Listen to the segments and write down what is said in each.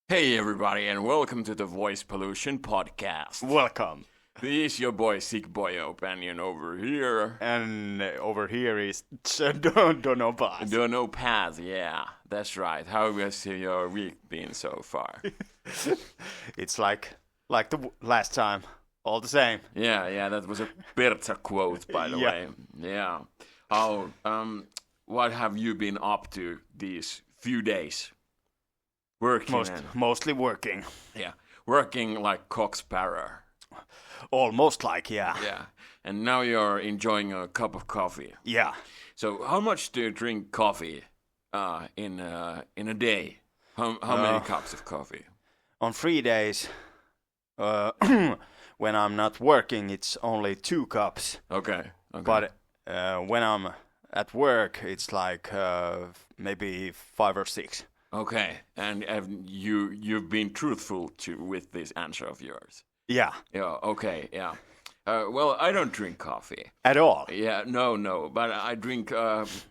Hey everybody, and welcome to the Voice Pollution Podcast. Welcome. This is your boy Sick Boy Opinion over here. And over here is Don Opaz. Don Opaz, yeah, that's right. How has your week been so far? It's like the last time, all the same. Yeah, that was a Berta quote, by the way. Yeah. Oh, what have you been up to these few days? Working. Mostly working. Yeah, working like cock sparrow. Almost like, yeah. Yeah, and now you're enjoying a cup of coffee. Yeah. So how much do you drink coffee in a day? How many cups of coffee? On 3 days, when I'm not working, it's only 2 cups. Okay. But when I'm at work, it's like maybe 5 or 6. Okay, and have you've been truthful with this answer of yours? Yeah. Yeah. Okay. Yeah. Well, I don't drink coffee At all? Yeah. No. But I drink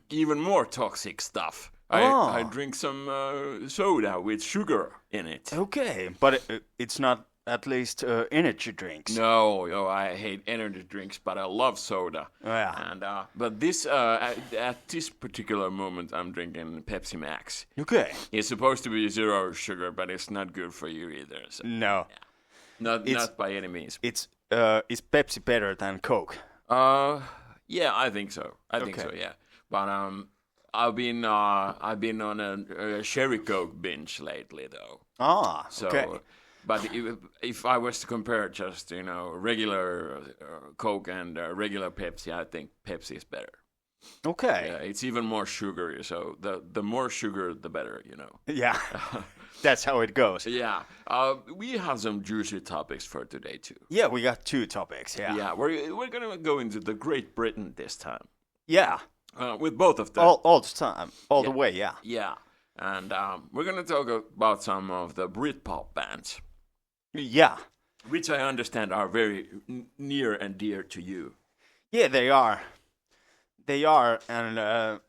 even more toxic stuff. I drink some soda with sugar in it. Okay, but it's not at least energy drinks. No, I hate energy drinks, but I love soda. Yeah. And but this at this particular moment, I'm drinking Pepsi Max. Okay. It's supposed to be 0 sugar, but it's not good for you either. So. No. Yeah. Not by any means. Is Pepsi better than Coke? Yeah, I think so. I think so. Yeah, but I've been on a Cherry Coke binge lately, though. So, okay. But if I was to compare just regular Coke and regular Pepsi, I think Pepsi is better. Okay. Yeah, it's even more sugary, so the more sugar, the better, Yeah. That's how it goes. Yeah. We have some juicy topics for today too. Yeah, we got 2 topics. Yeah. Yeah, we're gonna go into the Great Britain this time. Yeah. With both of them. All the time, the way. Yeah. Yeah. And we're gonna talk about some of the Britpop bands. Yeah. Which I understand are very near and dear to you. Yeah, they are. And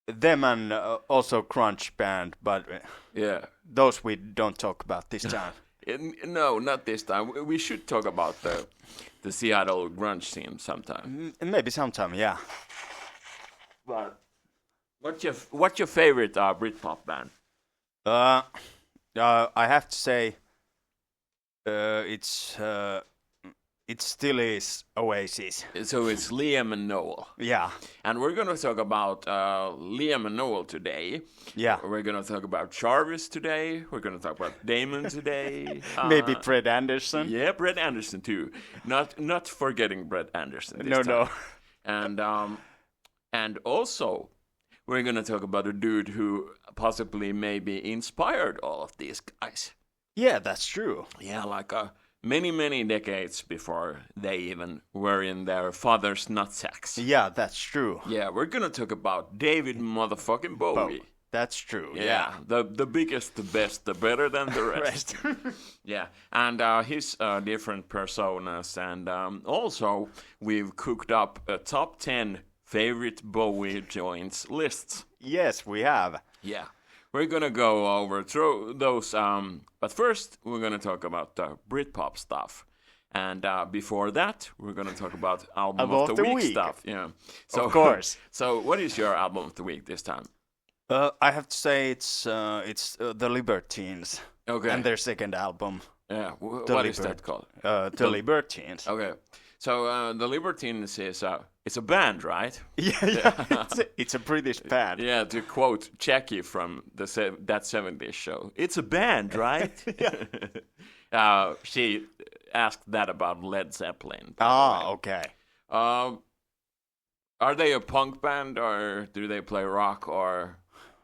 them and also Crunch Band, but yeah, those we don't talk about this time. No, not this time. We should talk about the Seattle grunge scene sometime. Maybe sometime, yeah. But what's your favorite Britpop band? I have to say, it still is Oasis. So it's Liam and Noel. Yeah. And we're going to talk about Liam and Noel today. Yeah. We're going to talk about Jarvis today. We're going to talk about Damon today. Maybe Brett Anderson. Yeah, Brett Anderson too. Not forgetting Brett Anderson this time. No. And also, we're going to talk about a dude who possibly maybe inspired all of these guys. Yeah, that's true. Yeah, like many decades before they even were in their father's nutsacks. Yeah, that's true. Yeah, we're gonna talk about David motherfucking Bowie. That's true. Yeah. The biggest, the best, the better than the rest. Yeah, and his different personas, and also we've cooked up a top 10 favorite Bowie joints lists. Yes, we have. Yeah. We're gonna go over through those, but first we're gonna talk about the Britpop stuff, and before that we're gonna talk about album of the week stuff. Yeah, so of course. So what is your album of the week this time? I have to say it's the Libertines. Okay. And their second album. Yeah. What is that called? The Libertines. Okay. So the Libertines is it's a band, right? Yeah. It's a British band. Yeah, to quote Jackie from that 70s show, it's a band, right? She asked that about Led Zeppelin. Okay. Are they a punk band, or do they play rock, or?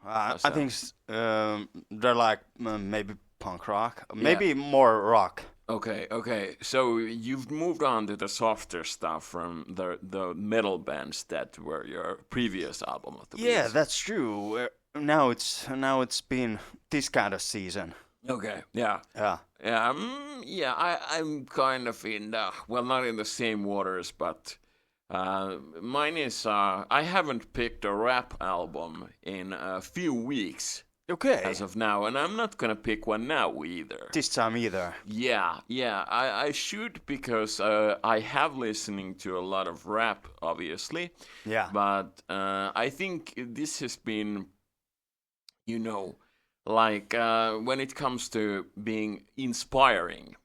I think they're like maybe punk rock, maybe more rock. Okay. So you've moved on to the softer stuff from the metal bands that were your previous album of the week. Yeah, that's true. Now it's been this kind of season. Okay. Yeah. I'm kind of in not in the same waters, but mine is I haven't picked a rap album in a few weeks. Okay. as of now, and I'm not gonna pick one now either. This time either. Yeah, I should because I have listening to a lot of rap, obviously. Yeah. But I think this has been, you know, like when it comes to being inspiring.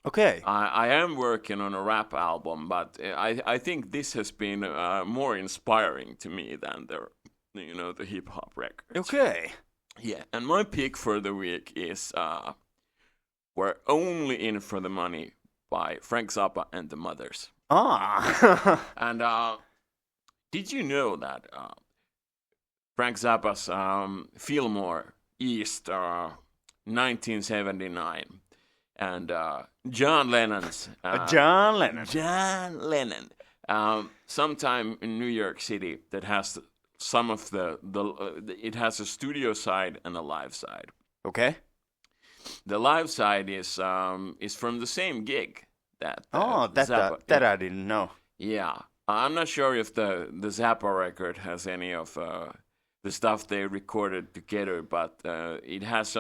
Okay. I am working on a rap album, but I think this has been more inspiring to me than the hip hop records. Okay. Yeah, and my pick for the week is "We're Only In for the Money" by Frank Zappa and the Mothers. Ah. And did you know that Frank Zappa's Fillmore East 1979 and John Lennon's John Lennon. John Lennon sometime in New York City that has some of it has a studio side and a live side. Okay. The live side is from the same gig that that I didn't know. Yeah, I'm not sure if the Zappa record has any of the stuff they recorded together, but it has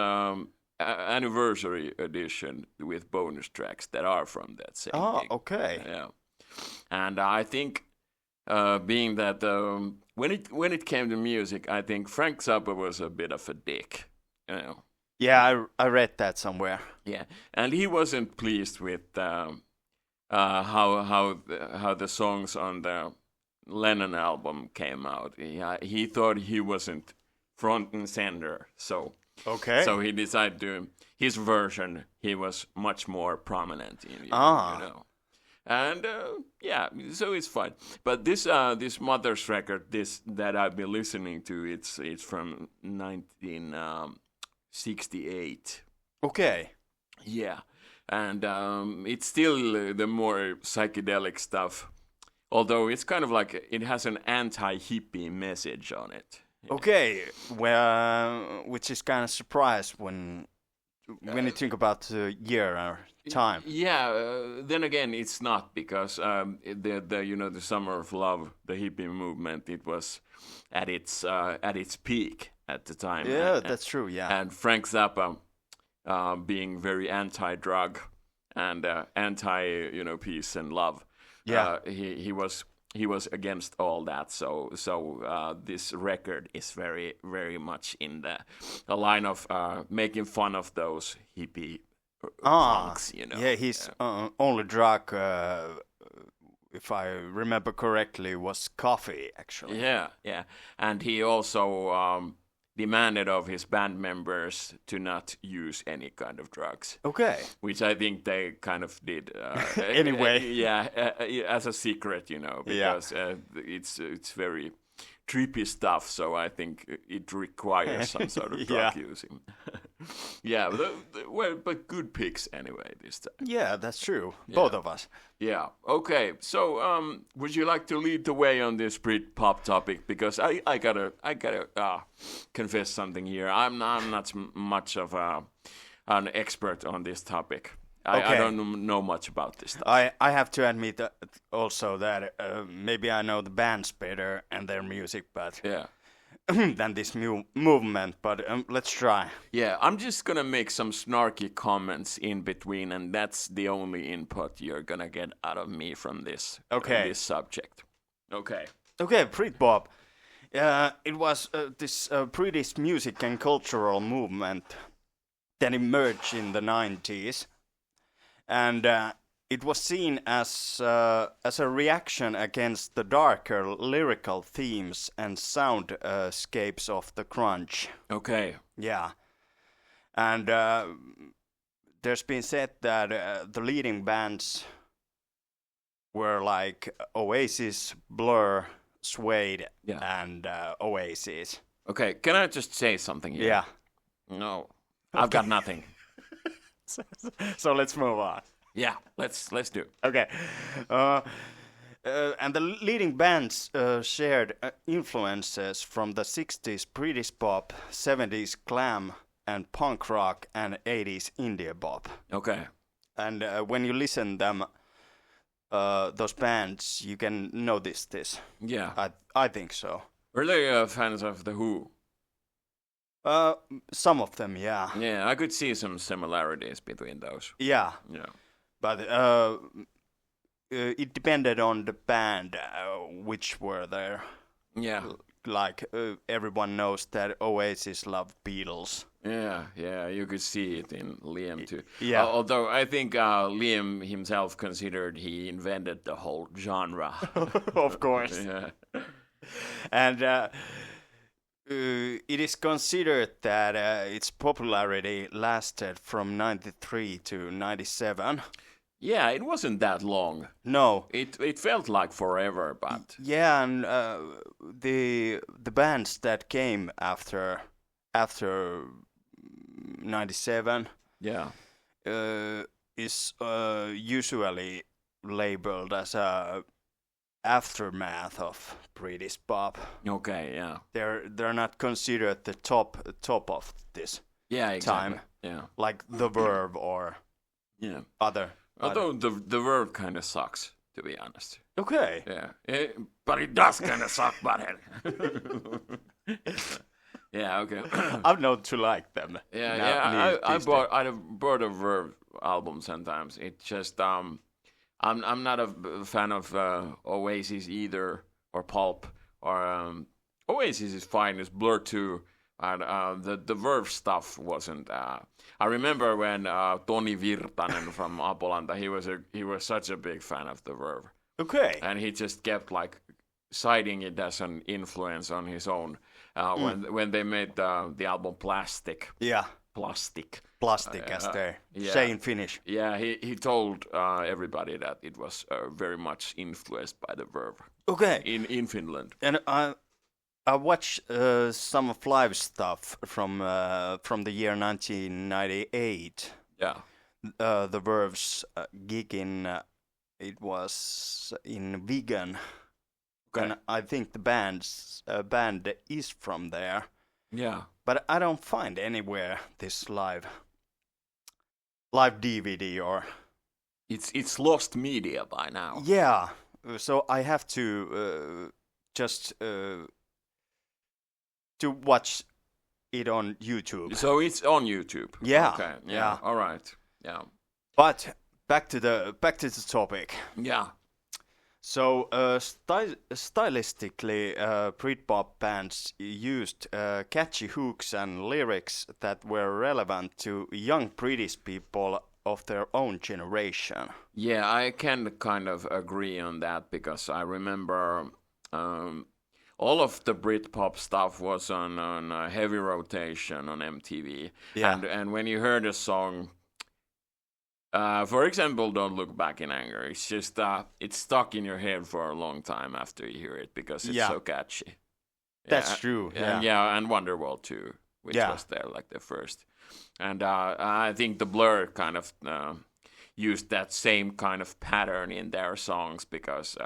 anniversary edition with bonus tracks that are from that same gig. Okay. Yeah, and I think being that when it came to music, I think Frank Zappa was a bit of a dick. You know. Yeah, I read that somewhere. Yeah, and he wasn't pleased with how the songs on the Lennon album came out. He thought he wasn't front and center, so he decided to his version. He was much more prominent in you know. And so it's fine. But this Mother's record, that I've been listening to, it's from 1968. Okay. Yeah, and it's still the more psychedelic stuff. Although it's kind of like it has an anti-hippie message on it. Okay, well, which is kind of surprised when you think about the year or time. Yeah, then again, it's not because the Summer of Love, the hippie movement, it was at its peak at the time. Yeah, that's true. Yeah, and Frank Zappa, being very anti-drug and anti peace and love. Yeah, he was against all that. So this record is very, very much in the line of making fun of those hippie punks, you know. Yeah, his only drug, if I remember correctly, was coffee, actually. Yeah, and he also demanded of his band members to not use any kind of drugs. Okay. Which I think they kind of did. Anyway. As a secret, because it's very trippy stuff, so I think it requires some sort of drug using. Yeah, but good picks anyway this time. Yeah, that's true. Both of us. Yeah. Okay. So, would you like to lead the way on this Britpop topic? Because I gotta confess something here. I'm not much of an expert on this topic. I don't know much about this stuff. I have to admit that also that maybe I know the bands better and their music, but than this movement. But let's try. Yeah, I'm just gonna make some snarky comments in between, and that's the only input you're gonna get out of me from this subject. Okay. Okay, Britpop. It was this British music and cultural movement that emerged in the 90s. And it was seen as a reaction against the darker lyrical themes and soundscapes of the grunge. Okay. Yeah. And there's been said that the leading bands were like Oasis, Blur, Suede, and Oasis. Okay, can I just say something here? Yeah. No, I've got nothing. So let's move on. Yeah, let's do it. Okay. And the leading bands shared influences from the 60s British pop, 70s glam and punk rock, and 80s indie pop. Okay. And when you listen them, those bands, you can notice this. Yeah. I think so. Were they fans of The Who? Some of them, yeah. Yeah, I could see some similarities between those. Yeah, Yeah. but it depended on the band which were there. Yeah. Like everyone knows that Oasis love Beatles. Yeah, you could see it in Liam too. Yeah. Although I think Liam himself considered he invented the whole genre. Of course. Yeah. And it is considered that its popularity lasted from 93 to 97. Yeah, it wasn't that long. No. It felt like forever, but Yeah, and the bands that came after 97 yeah. is usually labeled as a aftermath of British pop. Okay, yeah. They're not considered the top of this Yeah, exactly. time, Yeah. like the Verve or Yeah. other. Although the Verve kind of sucks, to be honest. Okay. Yeah. But it does kind of suck, butthead. Yeah, okay. I've known to like them. Yeah, I bought a Verve album sometimes. It just I'm not a fan of Oasis either, or Pulp, or Oasis is fine. It's Blur too, and the Verve stuff wasn't. I remember when Toni Virtanen from Apolanta, he was such a big fan of the Verve. Okay. And he just kept like citing it as an influence on his own. When they made the album Plastic. Yeah. Plastic, as they say in Finnish. Yeah, he told everybody that it was very much influenced by the Verve. Okay. In Finland. And I watched some of live stuff from the year 1998. Yeah. The Verve's gig in it was in Vigan. Okay. And I think the band is from there. Yeah. But I don't find anywhere this live DVD or. It's lost media by now. Yeah, so I have to just to watch it on YouTube. So it's on YouTube. Yeah. Okay. Yeah. All right. Yeah. But back to the topic. Yeah. So stylistically, Britpop bands used catchy hooks and lyrics that were relevant to young British people of their own generation. Yeah, I can kind of agree on that because I remember all of the Britpop stuff was on heavy rotation on MTV. Yeah. And when you heard a song, for example, Don't Look Back in Anger, it's just, it's stuck in your head for a long time after you hear it because it's so catchy. That's true. And Wonderwall too, which was there like the first. And I think the Blur kind of used that same kind of pattern in their songs because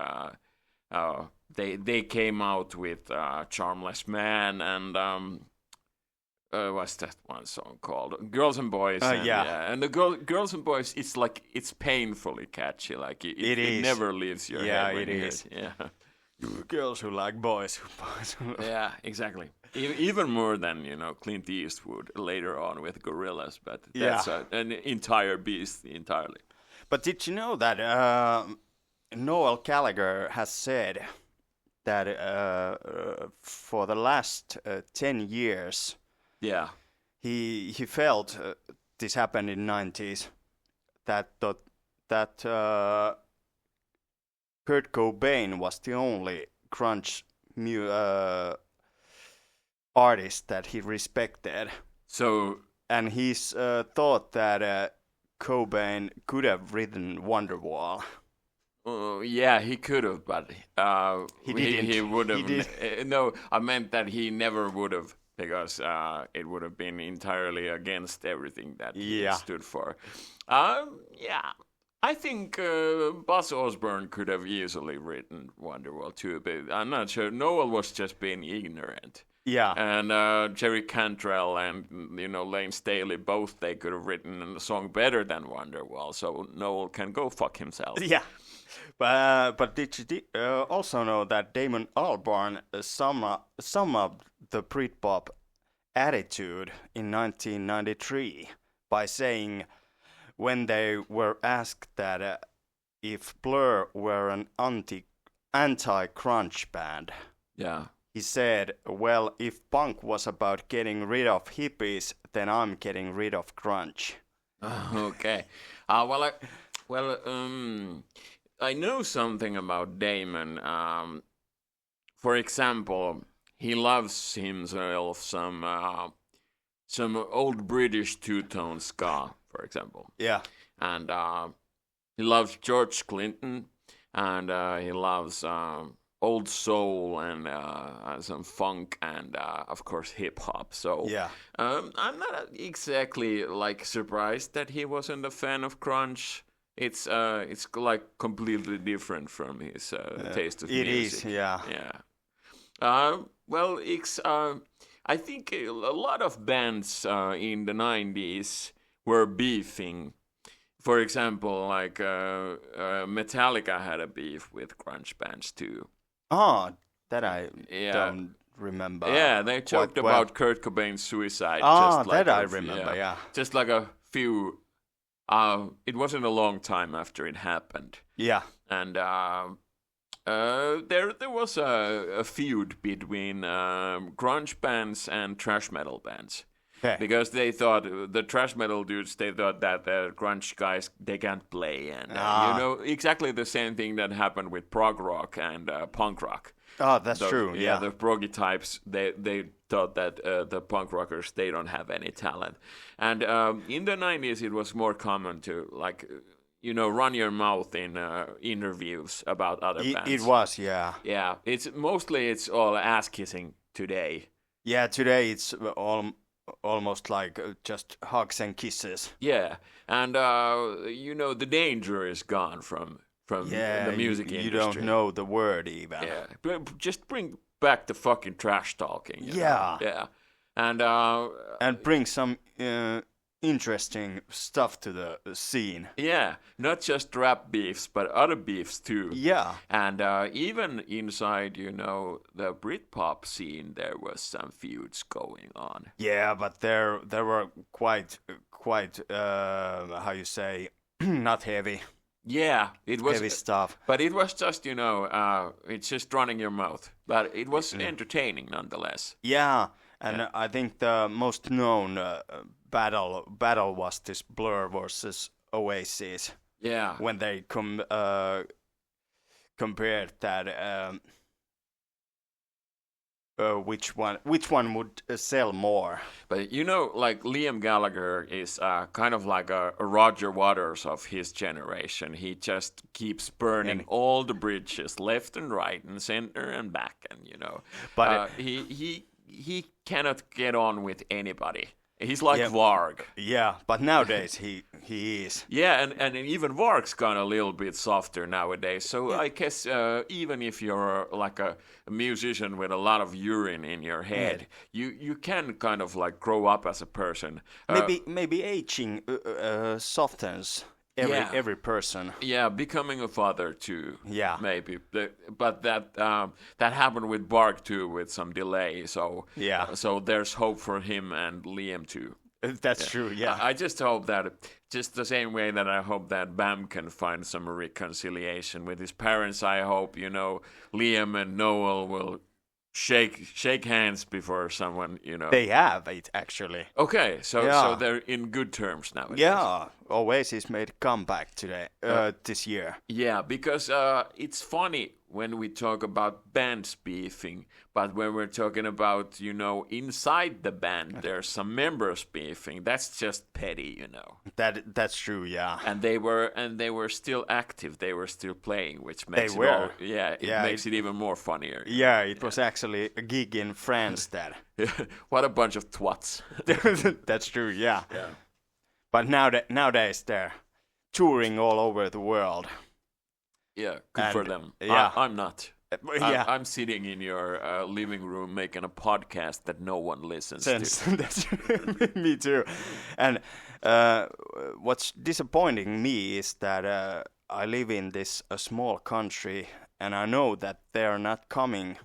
they came out with Charmless Man and what's that one song called? Girls and Boys. And the Girls and Boys, it's painfully catchy. Like it never leaves your head. It is. Yeah. Girls who like boys. Yeah, exactly. Even more than Clint Eastwood later on with Gorillaz, but that's an entire beast entirely. But did you know that Noel Gallagher has said that for the last 10 years, he felt this happened in 90s that Kurt Cobain was the only grunge artist that he respected. So, and he's thought that Cobain could have written Wonderwall. Yeah, he could have, but he didn't. He would have. He did. No, I meant that he never would have, because it would have been entirely against everything that he stood for. I think Buzz Osborne could have easily written Wonderwall too, but I'm not sure. Noel was just being ignorant. Yeah. And Jerry Cantrell and Lane Staley, both they could have written a song better than Wonderwall, so Noel can go fuck himself. Yeah. But did you also know that Damon Albarn summed up the Britpop attitude in 1993 by saying, when they were asked that if Blur were an anti-grunge band, Yeah. he said, well, if punk was about getting rid of hippies, then I'm getting rid of grunge. Okay. I know something about Damon. For example, he loves himself some old British two-tone ska, for example. Yeah. And he loves George Clinton, and he loves old soul and some funk and of course hip hop. So Yeah. I'm not exactly like surprised that he wasn't a fan of grunge. It's like completely different from his taste of music. It is, yeah. Yeah. I think a lot of bands in the 90s were beefing. For example, like Metallica had a beef with grunge bands too. Oh, that I don't remember. Yeah, they joked about Kurt Cobain's suicide. Oh, just like that I remember, yeah. Just like a few... it wasn't a long time after it happened. Yeah. And there was a feud between grunge bands and thrash metal bands. Okay. Because they thought, the thrash metal dudes, they thought that the grunge guys, they can't play. And, you know, exactly the same thing that happened with prog rock and punk rock. Oh, that's true, yeah. The proggy types, they thought that the punk rockers, they don't have any talent. And in the 90s, it was more common to, like, you know, run your mouth in interviews about other bands. It was, yeah. Yeah, it's all ass-kissing today. Yeah, today it's almost like just hugs and kisses. Yeah, and you know, the danger is gone from the music industry. You don't know the word even. Yeah, just bring back the fucking trash talking. Yeah. You know? Yeah, and bring some interesting stuff to the scene. Yeah, not just rap beefs, but other beefs too. Yeah. And even inside, you know, the Britpop scene, there was some feuds going on. Yeah, but there were quite how you say, not heavy. Yeah, it was heavy stuff. But it was just, you know, it's just running your mouth. But it was entertaining nonetheless. Yeah, and I think the most known battle was this Blur versus Oasis. Yeah. When they compared that which one would sell more. But you know, like Liam Gallagher is kind of like a Roger Waters of his generation. He just keeps burning all the bridges left and right and center and back, and you know. But he cannot get on with anybody. He's like Varg. Yeah, but nowadays he is. Yeah, and even Varg's gone a little bit softer nowadays. So I guess even if you're like a musician with a lot of urine in your head, you can kind of like grow up as a person. Maybe aging softens every person. Yeah, becoming a father too. Yeah, maybe. But that happened with Bark too, with some delay. So so there's hope for him and Liam too. That's true. Yeah, I just hope that, just the same way that I hope that Bam can find some reconciliation with his parents. I hope, you know, Liam and Noel will shake hands before someone, you know. They have it actually. Okay, so they're in good terms now. Yeah, Oasis made a comeback today, this year. Yeah, because it's funny when we talk about bands beefing, but when we're talking about, you know, inside the band, there's some members beefing. That's just petty, you know. That's true, yeah. And they were still active. They were still playing, which makes makes it even more funnier. Yeah, it was actually a gig in France that. What a bunch of twats. That's true, yeah. But nowadays they're touring all over the world. Yeah, good for them. Yeah. I'm not. Yeah. I'm sitting in your living room making a podcast that no one listens to. That's me too. And what's disappointing me is that I live in this small country, and I know that they are not coming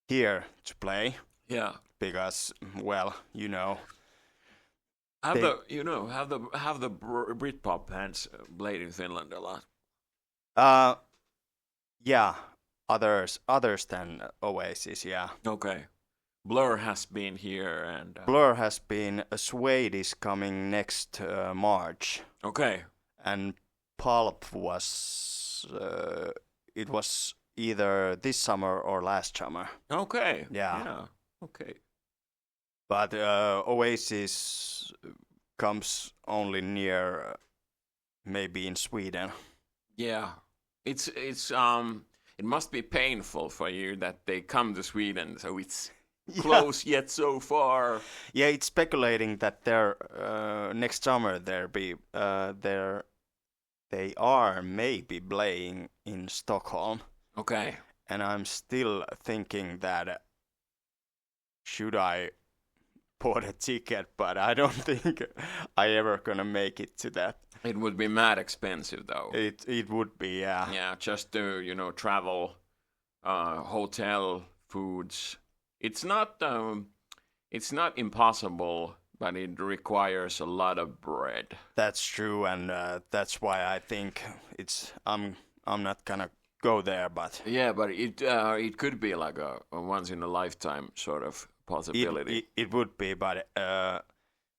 here to play. Yeah. because, well, Have they- the Britpop bands played in Finland a lot? yeah, others than Oasis, yeah. Okay. Blur has been here and Blur has been. Suede is coming next March, okay. and Pulp was. It was either this summer or last summer. Okay. Yeah. Okay. But Oasis comes only near, maybe in Sweden. Yeah. It must be painful for you that they come to Sweden, so it's close yet so far. Yeah, it's speculating that they're next summer they are maybe playing in Stockholm. Okay. And I'm still thinking that should I bought a ticket, but I don't think I ever gonna make it to that. It would be mad expensive though. It would be, yeah. Yeah, just to travel, hotel, foods. It's not impossible, but it requires a lot of bread. That's true, and that's why I think I'm not gonna go there, but yeah, but it could be like a once in a lifetime sort of possibility. It would be, but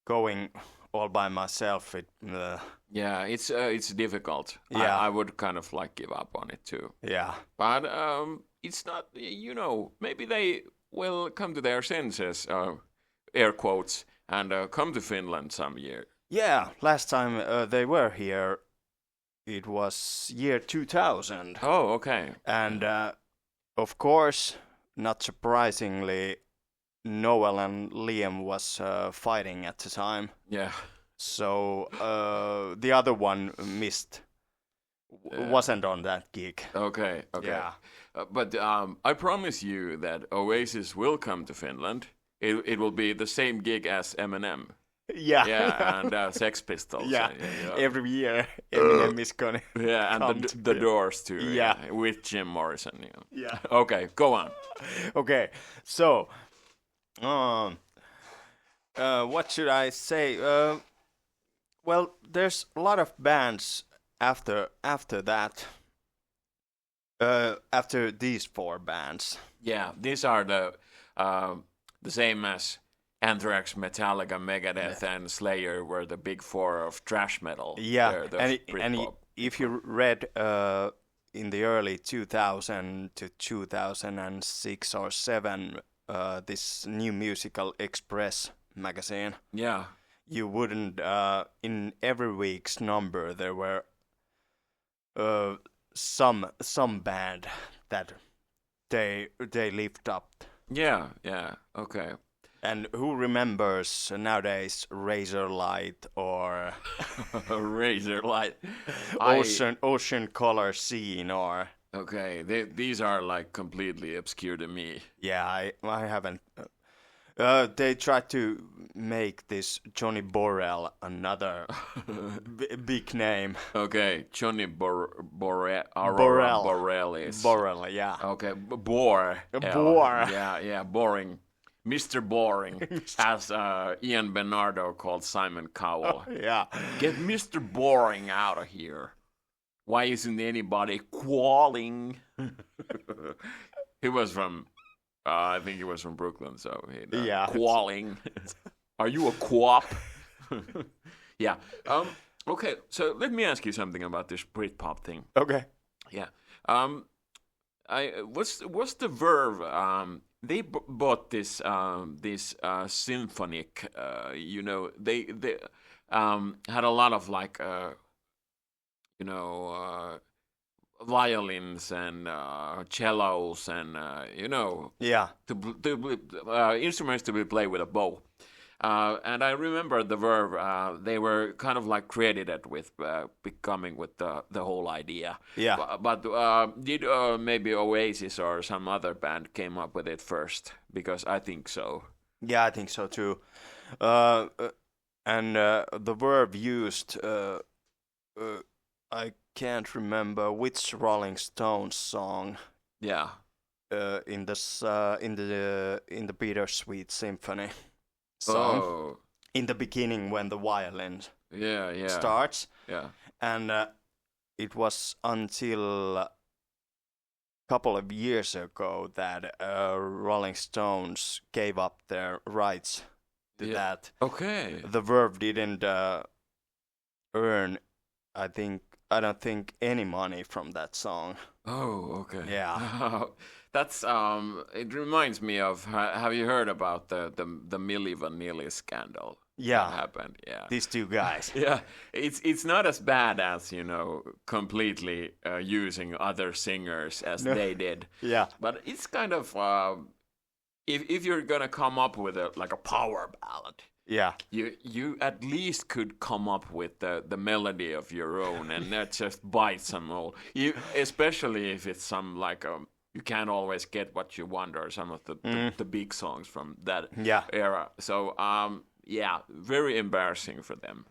going all by myself, yeah, it's difficult. Yeah. I would kind of like give up on it too. Yeah, but it's not. Maybe they will come to their senses, air quotes, and come to Finland some year. Yeah, last time they were here, it was year 2000. Oh, okay. And of course, not surprisingly, Noel and Liam was fighting at the time. Yeah. So the other one wasn't on that gig. Okay. Yeah. But I promise you that Oasis will come to Finland. It will be the same gig as Eminem. Yeah. Yeah, and Sex Pistols. Yeah. Every year Eminem is gonna. Yeah, and the Doors too. Yeah. With Jim Morrison. Yeah. Okay, go on. Okay, so what should I say? Well, there's a lot of bands after that. After these four bands. Yeah, these are the same as Anthrax, Metallica, Megadeth, and Slayer were the big four of thrash metal. Yeah, and if you read in the early 2000 to 2006 or 7, this New Musical Express magazine. Yeah. You wouldn't. In every week's number, there were some band that they lift up. Yeah. Okay. And who remembers nowadays Razorlight or Razorlight, Ocean Color Scene or? Okay, these are like completely obscure to me. Yeah, I haven't. They tried to make this Johnny Borrell another big name. Okay, Johnny Borrell. Borrell, yeah. Okay, Bore. Bore. Yeah, boring. Mr. Boring, as Ian Bernardo called Simon Cowell. Yeah. Get Mr. Boring out of here. Why isn't anybody qualling? He was from, I think he was from Brooklyn, so yeah. Qualling. Are you a quap? Yeah. Okay, so let me ask you something about this Britpop thing. Okay. Yeah. What's the Verve? They bought this symphonic. They had a lot of like violins and cellos and Yeah. Instruments to be played with a bow. And I remember the Verve, they were kind of like credited with becoming with the whole idea. Yeah. But did maybe Oasis or some other band came up with it first? Because I think so. Yeah, I think so too. And the Verve used, I can't remember which Rolling Stones song. Yeah. in the Bittersweet Symphony song. Oh. In the beginning when the violin Yeah. starts. Yeah. And it was until a couple of years ago that Rolling Stones gave up their rights to that. Okay. The Verve didn't earn, I don't think any money from that song. Oh, okay. Yeah. That's it reminds me of have you heard about the Milli Vanilli scandal? Yeah. That happened. Yeah. These two guys. Yeah. It's not as bad as, completely using other singers as they did. Yeah. But it's kind of if you're going to come up with a power ballad, Yeah. you at least could come up with the melody of your own and not just bite some old. Especially if it's some you can't always get what you want or some of the big songs from that era. So very embarrassing for them.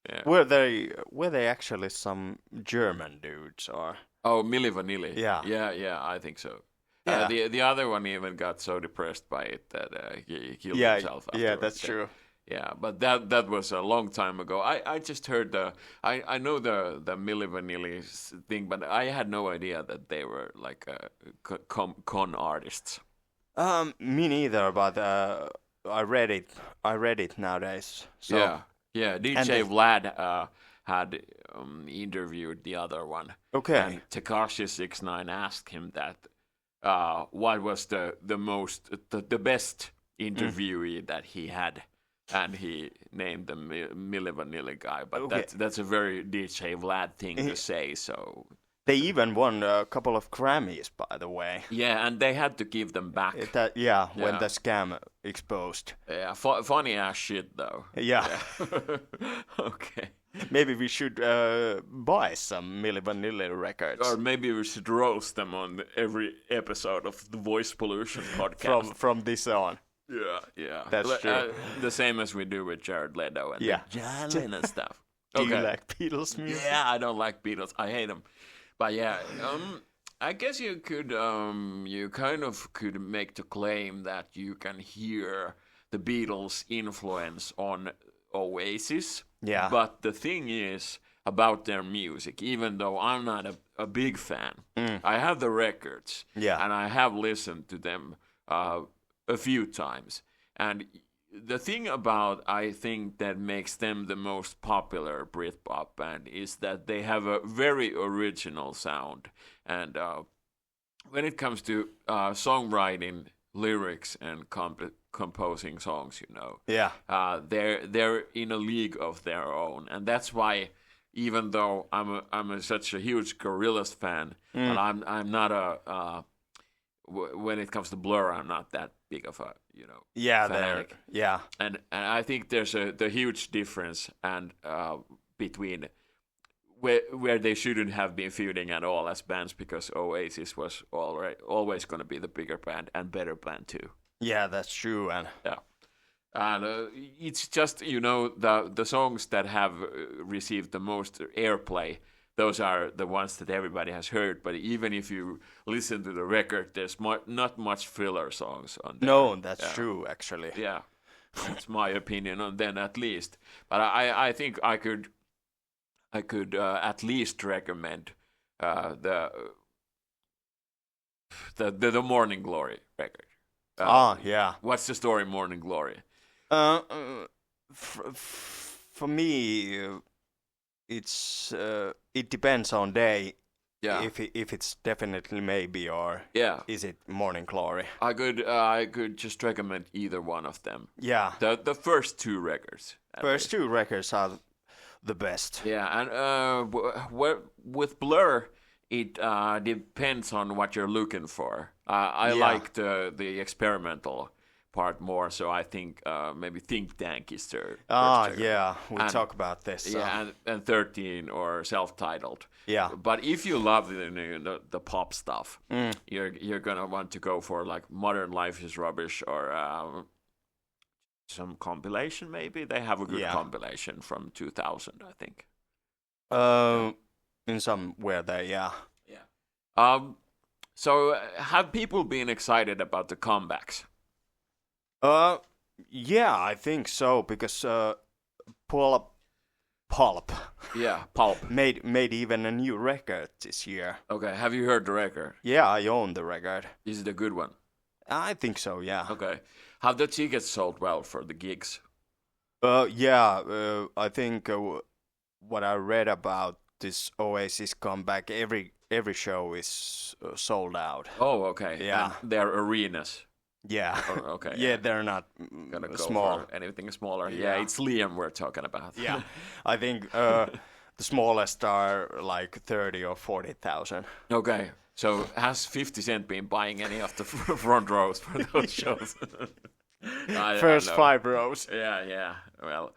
Yeah. Were they actually some German dudes or? Oh, Milli Vanilli. Yeah. Yeah, I think so. Yeah. The other one even got so depressed by it that he killed himself afterwards. Yeah, that's true. Yeah, but that was a long time ago. I just heard I know the Milli Vanilli thing, but I had no idea that they were con artists. Me neither, but I read it nowadays. So. Yeah. DJ Vlad had interviewed the other one. Okay. And Tekashi 69 asked him that what was the best interviewee that he had. And he named the Milli Vanilli guy, but that's a very DJ Vlad thing to say. So they even won a couple of Grammys, by the way. Yeah, and they had to give them back. When the scam exposed. Yeah, funny ass shit though. Yeah. Okay. Maybe we should buy some Milli Vanilli records. Or maybe we should roast them on every episode of the Voice Pollution podcast. From this on. Yeah. That's true. The same as we do with Jared Leto and John Lennon stuff. Do you like Beatles music? Yeah, I don't like Beatles. I hate them. But yeah, I guess you could, you kind of could make the claim that you can hear the Beatles' influence on Oasis. Yeah. But the thing is about their music, even though I'm not a big fan, I have the records. Yeah. And I have listened to them a few times. And the thing about, I think, that makes them the most popular Britpop band is that they have a very original sound. And when it comes to songwriting, lyrics, and composing songs, they're in a league of their own. And that's why, even though I'm such a huge Gorillaz fan, but I'm not when it comes to Blur, I'm not that big of a fanatic. And I think there's the huge difference and between where they shouldn't have been feuding at all as bands, because Oasis was always going to be the bigger band and better band too. Yeah, that's true. And it's just the songs that have received the most airplay. Those are the ones that everybody has heard, but even if you listen to the record, there's not much filler songs on there. No, that's true, actually. Yeah, that's my opinion on them, at least. But I think I could at least recommend the Morning Glory record. Yeah. What's the story, Morning Glory? For me, it depends on day. Yeah. If it's definitely maybe or is it Morning Glory? I could just recommend either one of them. Yeah. The first two records. First two records are the best. Yeah, and with Blur, it depends on what you're looking for. I like the experimental part more, so I think maybe Think Tank is their we talk about this. Yeah, and 13 or self-titled. Yeah. But if you love the pop stuff, you're gonna want to go for like Modern Life is Rubbish or some compilation maybe. They have a good compilation from 2000, I think. In somewhere there, yeah. Yeah. So, have people been excited about the comebacks? Yeah, I think so because Pulp Yeah, Pulp. made even a new record this year. Okay, have you heard the record? Yeah, I own the record. Is it a good one? I think so. Yeah. Okay. Have the tickets sold well for the gigs? Yeah. I think what I read about this Oasis comeback, every show is sold out. Oh, okay. Yeah. And they're arenas. Yeah. Oh, okay. Yeah, they're not Gonna go small. for anything smaller. Yeah. Yeah, it's Liam we're talking about. Yeah. I think the smallest are like 30 or 40,000. Okay. So has 50 Cent been buying any of the front rows for those shows? I First know. 5 rows. Yeah. Well,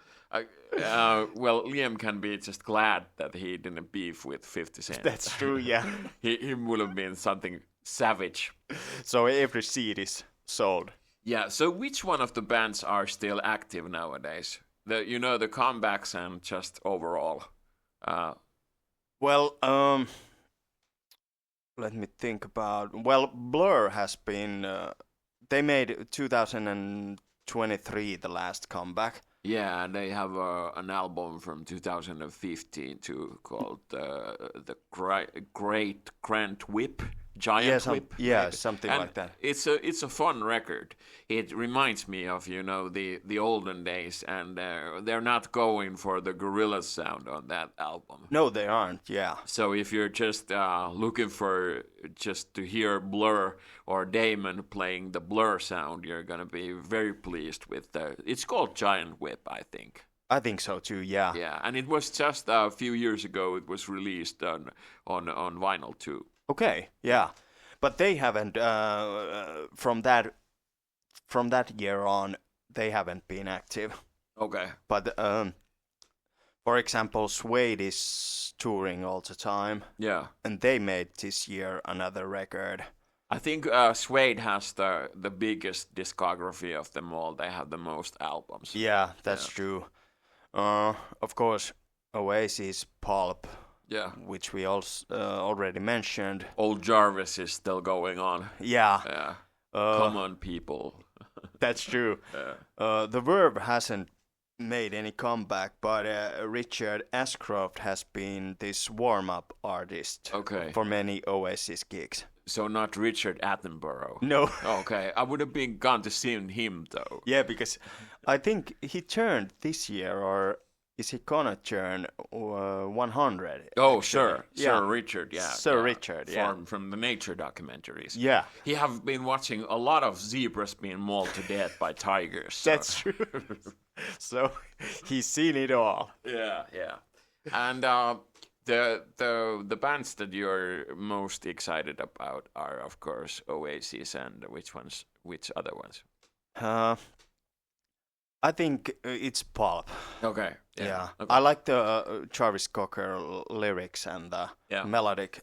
well, Liam can be just glad that he didn't beef with 50 Cent. That's true. Yeah. he would have been something savage. So every seat is sold. Yeah. So which one of the bands are still active nowadays? The comebacks and just overall. Well, let me think about. Well, Blur has been. They made 2023 the last comeback. Yeah, and they have an album from 2015 too called the Great Grand Whip. Giant Whip. Yeah, maybe. something And like that. It's a fun record. It reminds me of the olden days, and they're not going for the gorilla sound on that album. No, they aren't. Yeah. So if you're just looking for just to hear Blur or Damon playing the Blur sound, you're gonna be very pleased with the. It's called Giant Whip, I think. I think so too. Yeah. Yeah, and it was just a few years ago. It was released on vinyl too. Okay. Yeah, but they haven't. From that year on, they haven't been active. Okay. But for example, Suede is touring all the time. Yeah. And they made this year another record. I think Suede has the biggest discography of them all. They have the most albums. Yeah, that's true. Of course, Oasis, Pulp. Yeah. Which we also already mentioned. Old Jarvis is still going on. Yeah. Yeah. Come on, people. That's true. Yeah. The Verve hasn't made any comeback, but Richard Ashcroft has been this warm-up artist for many Oasis gigs. So not Richard Attenborough. No. Okay, I would have been gone to see him though. Yeah, because I think he turned this year, or is he gonna turn 100? Oh, actually. sure. Yeah. Sir Richard, yeah. Sir Richard, yeah. From the nature documentaries. Yeah. He have been watching a lot of zebras being mauled to death by tigers. So. That's true. So he's seen it all. Yeah. And the bands that you're most excited about are, of course, Oasis, and which other ones? I think it's Pulp. Okay. Yeah. Okay. I like the Jarvis Cocker lyrics and the melodic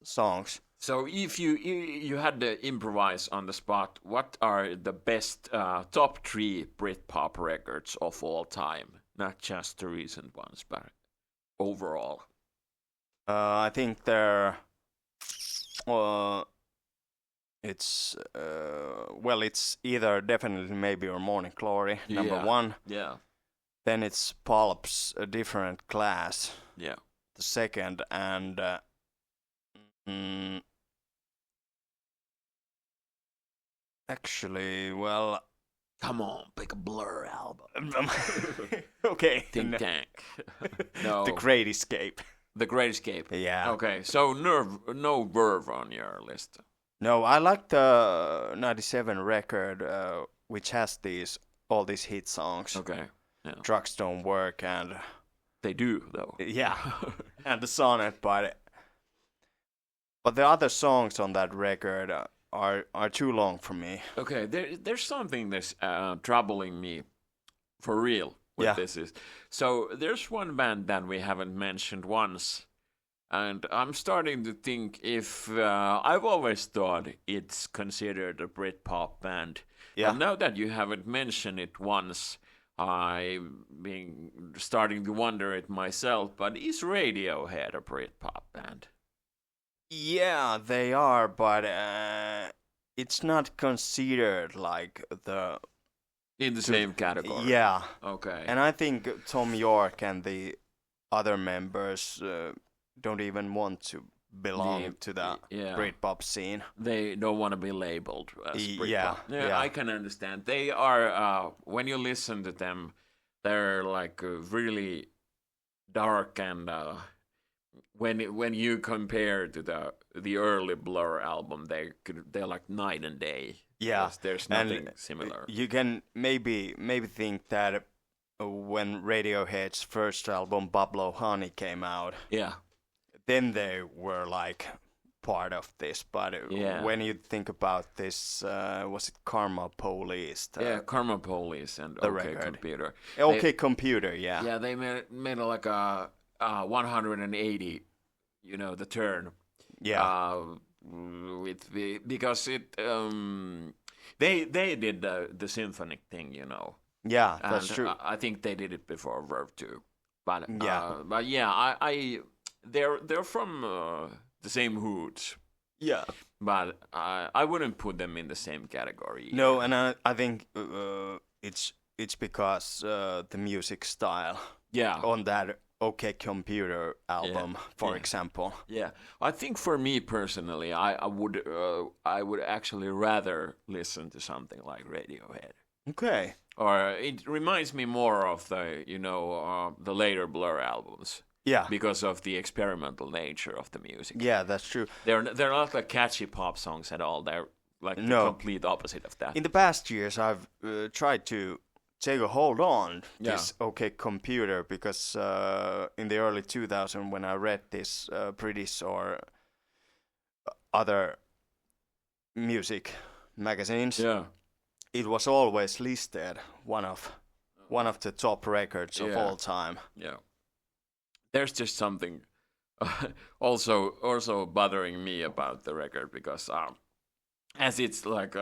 songs. So if you had to improvise on the spot, what are the best top 3 Britpop records of all time? Not just the recent ones, but overall. I think it's it's either Definitely Maybe or Morning Glory, number 1. Yeah. Then it's Pulp's A Different Class. Yeah. The second, and actually, well, come on, pick a Blur album. Okay. Think Tank. No. The Great Escape. The Great Escape. Yeah. Okay, so no Verve on your list. No, I like the 97 record, which has all these hit songs. Okay. Yeah. Drugs Don't Work, and they do though. Yeah. And the Sonnet, but the other songs on that record are too long for me. Okay, there's something that's troubling me for real with this is. So there's one band that we haven't mentioned once, and I'm starting to think if I've always thought it's considered a Britpop band. Yeah. And now that you haven't mentioned it once, I've been starting to wonder it myself. But is Radiohead a Britpop band? Yeah, they are, but it's not considered like In the same category. Yeah. Okay. And I think Tom York and the other members don't even want to belong to the Britpop scene. They don't want to be labeled as Britpop. Yeah. I can understand. They are, when you listen to them, they're like really dark, and when you compare to the early Blur album, they're like night and day. Yeah, there's nothing similar. You can maybe think that when Radiohead's first album Pablo Honey came out, then they were like part of this. But when you think about this, was it Karma Police? Karma Police and OK Computer. OK Computer, yeah. Yeah, they made like a 180, the turn. Yeah. Because it they did the symphonic thing, Yeah, that's true. I think they did it before Verve too. But they're from the same hoods. Yeah. But I wouldn't put them in the same category either. No, and I think it's because the music style. Yeah. On that OK Computer album, for example. Yeah, I think for me personally, I would actually rather listen to something like Radiohead. Okay. Or it reminds me more of the the later Blur albums. Yeah. Because of the experimental nature of the music. Yeah, that's true. They're not like catchy pop songs at all. They're like the complete opposite of that. In the past years, I've tried to take a hold on this OK Computer because in the early 2000s when I read this British or other music magazines, it was always listed one of the top records of all time. Yeah, there's just something also bothering me about the record because as it's like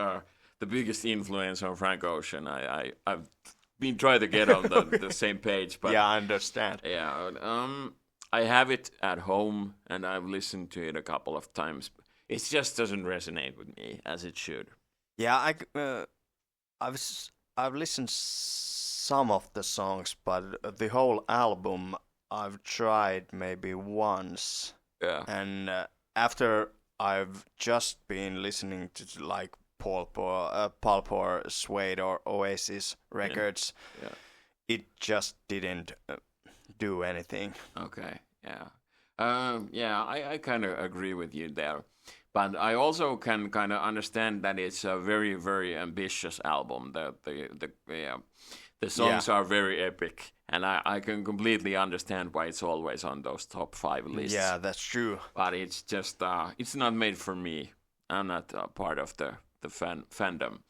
the biggest influence on Frank Ocean, I've been trying to get on the same page, but I understand. Yeah, I have it at home and I've listened to it a couple of times. It just doesn't resonate with me as it should. Yeah, I've listened some of the songs, but the whole album I've tried maybe once. Yeah, and after I've just been listening to like Pulp or Suede or Oasis records, it just didn't do anything. Okay, I kind of agree with you there. But I also can kind of understand that it's a very, very ambitious album. The songs are very epic, and I can completely understand why it's always on those top 5 lists. Yeah, that's true. But it's just it's not made for me. I'm not part of the fandom.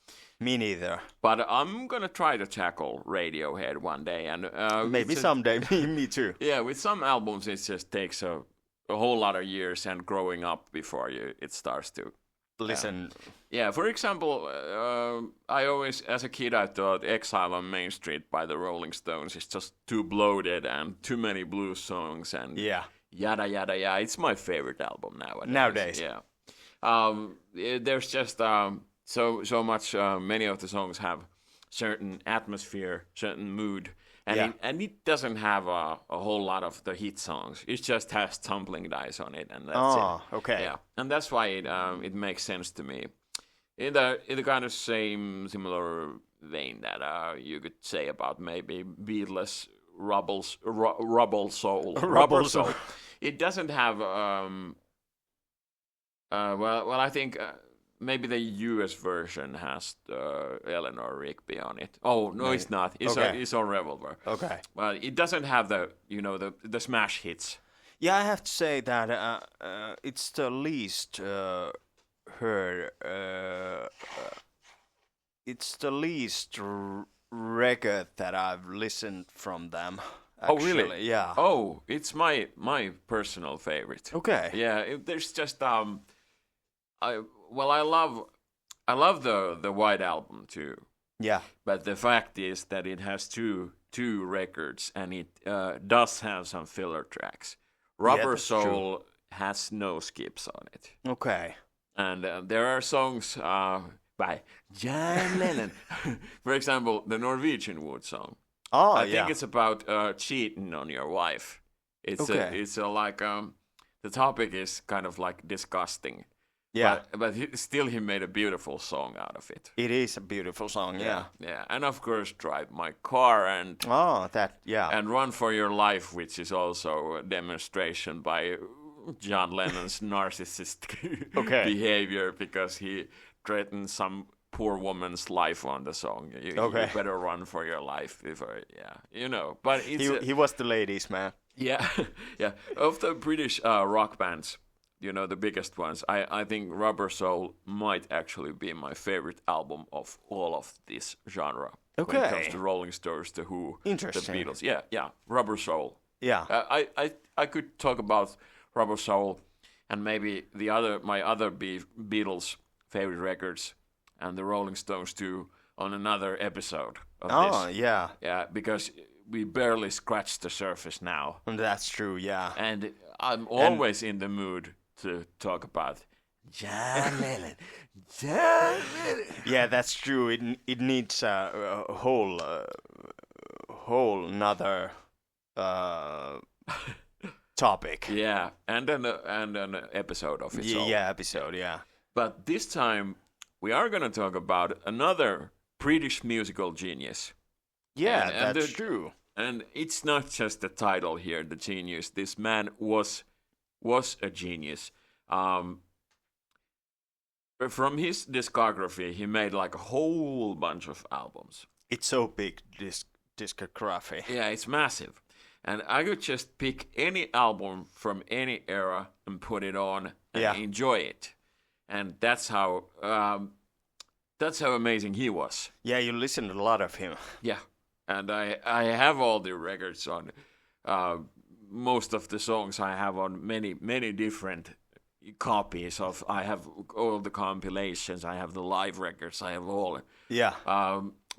Me neither. But I'm gonna try to tackle Radiohead one day, and maybe someday. Me too. Yeah, with some albums, it just takes a whole lot of years and growing up before it starts to listen. Yeah, for example, I always, as a kid, I thought Exile on Main Street by the Rolling Stones is just too bloated and too many blues songs and yada yada yada. It's my favorite album nowadays. Yeah. There's just so much. Many of the songs have certain atmosphere, certain mood, and it doesn't have a whole lot of the hit songs. It just has Tumbling Dice on it, and that's it. Okay. Yeah, and that's why it makes sense to me. In the kind of similar vein that you could say about maybe Beatles, Rubble Soul. Rubble Soul. It doesn't have. Well, I think maybe the US version has Eleanor Rigby on it. Oh no, it's not. It's on Revolver. Okay. Well, it doesn't have the the smash hits. Yeah, I have to say that it's the least heard. It's the least record that I've listened from them. Actually. Oh really? Yeah. Oh, it's my personal favorite. Okay. Yeah, there's just I love the White Album too. Yeah. But the fact is that it has two records and it does have some filler tracks. Rubber Soul true. has no skips on it. Okay. And there are songs by John Lennon. For example, the Norwegian Wood song. Oh, I think it's about cheating on your wife. It's like the topic is kind of like disgusting. Yeah. But he made a beautiful song out of it. It is a beautiful song, yeah. Yeah, and of course Drive My Car and and Run for Your Life, which is also a demonstration by John Lennon's narcissistic behavior because he threatened some poor woman's life on the song. You better run for your life before, But he was the ladies' man. Yeah, yeah. Of the British rock bands, the biggest ones, I think Rubber Soul might actually be my favorite album of all of this genre. Okay. When it comes to Rolling Stones, The Who, the Beatles. Yeah. Rubber Soul. Yeah. I could talk about Rubber Soul and maybe my other Beatles favorite records and the Rolling Stones too on another episode of this. Oh, yeah. Yeah, because we barely scratched the surface now. That's true, yeah. And I'm always in the mood to talk about John Lennon. John Lennon. Yeah, that's true. It needs a whole nother topic. Yeah, and an episode of its own. Yeah, episode, yeah. But this time we are going to talk about another British musical genius. Yeah, that's true. And it's not just the title here, the genius. This man was a genius. From his discography, he made like a whole bunch of albums. It's so big, discography. Yeah, it's massive. And I could just pick any album from any era and put it on and enjoy it. And that's how amazing he was. Yeah, you listened a lot of him. Yeah, and I have all the records on most of the songs. I have on many different copies of. I have all the compilations. I have the live records. I have all. Yeah.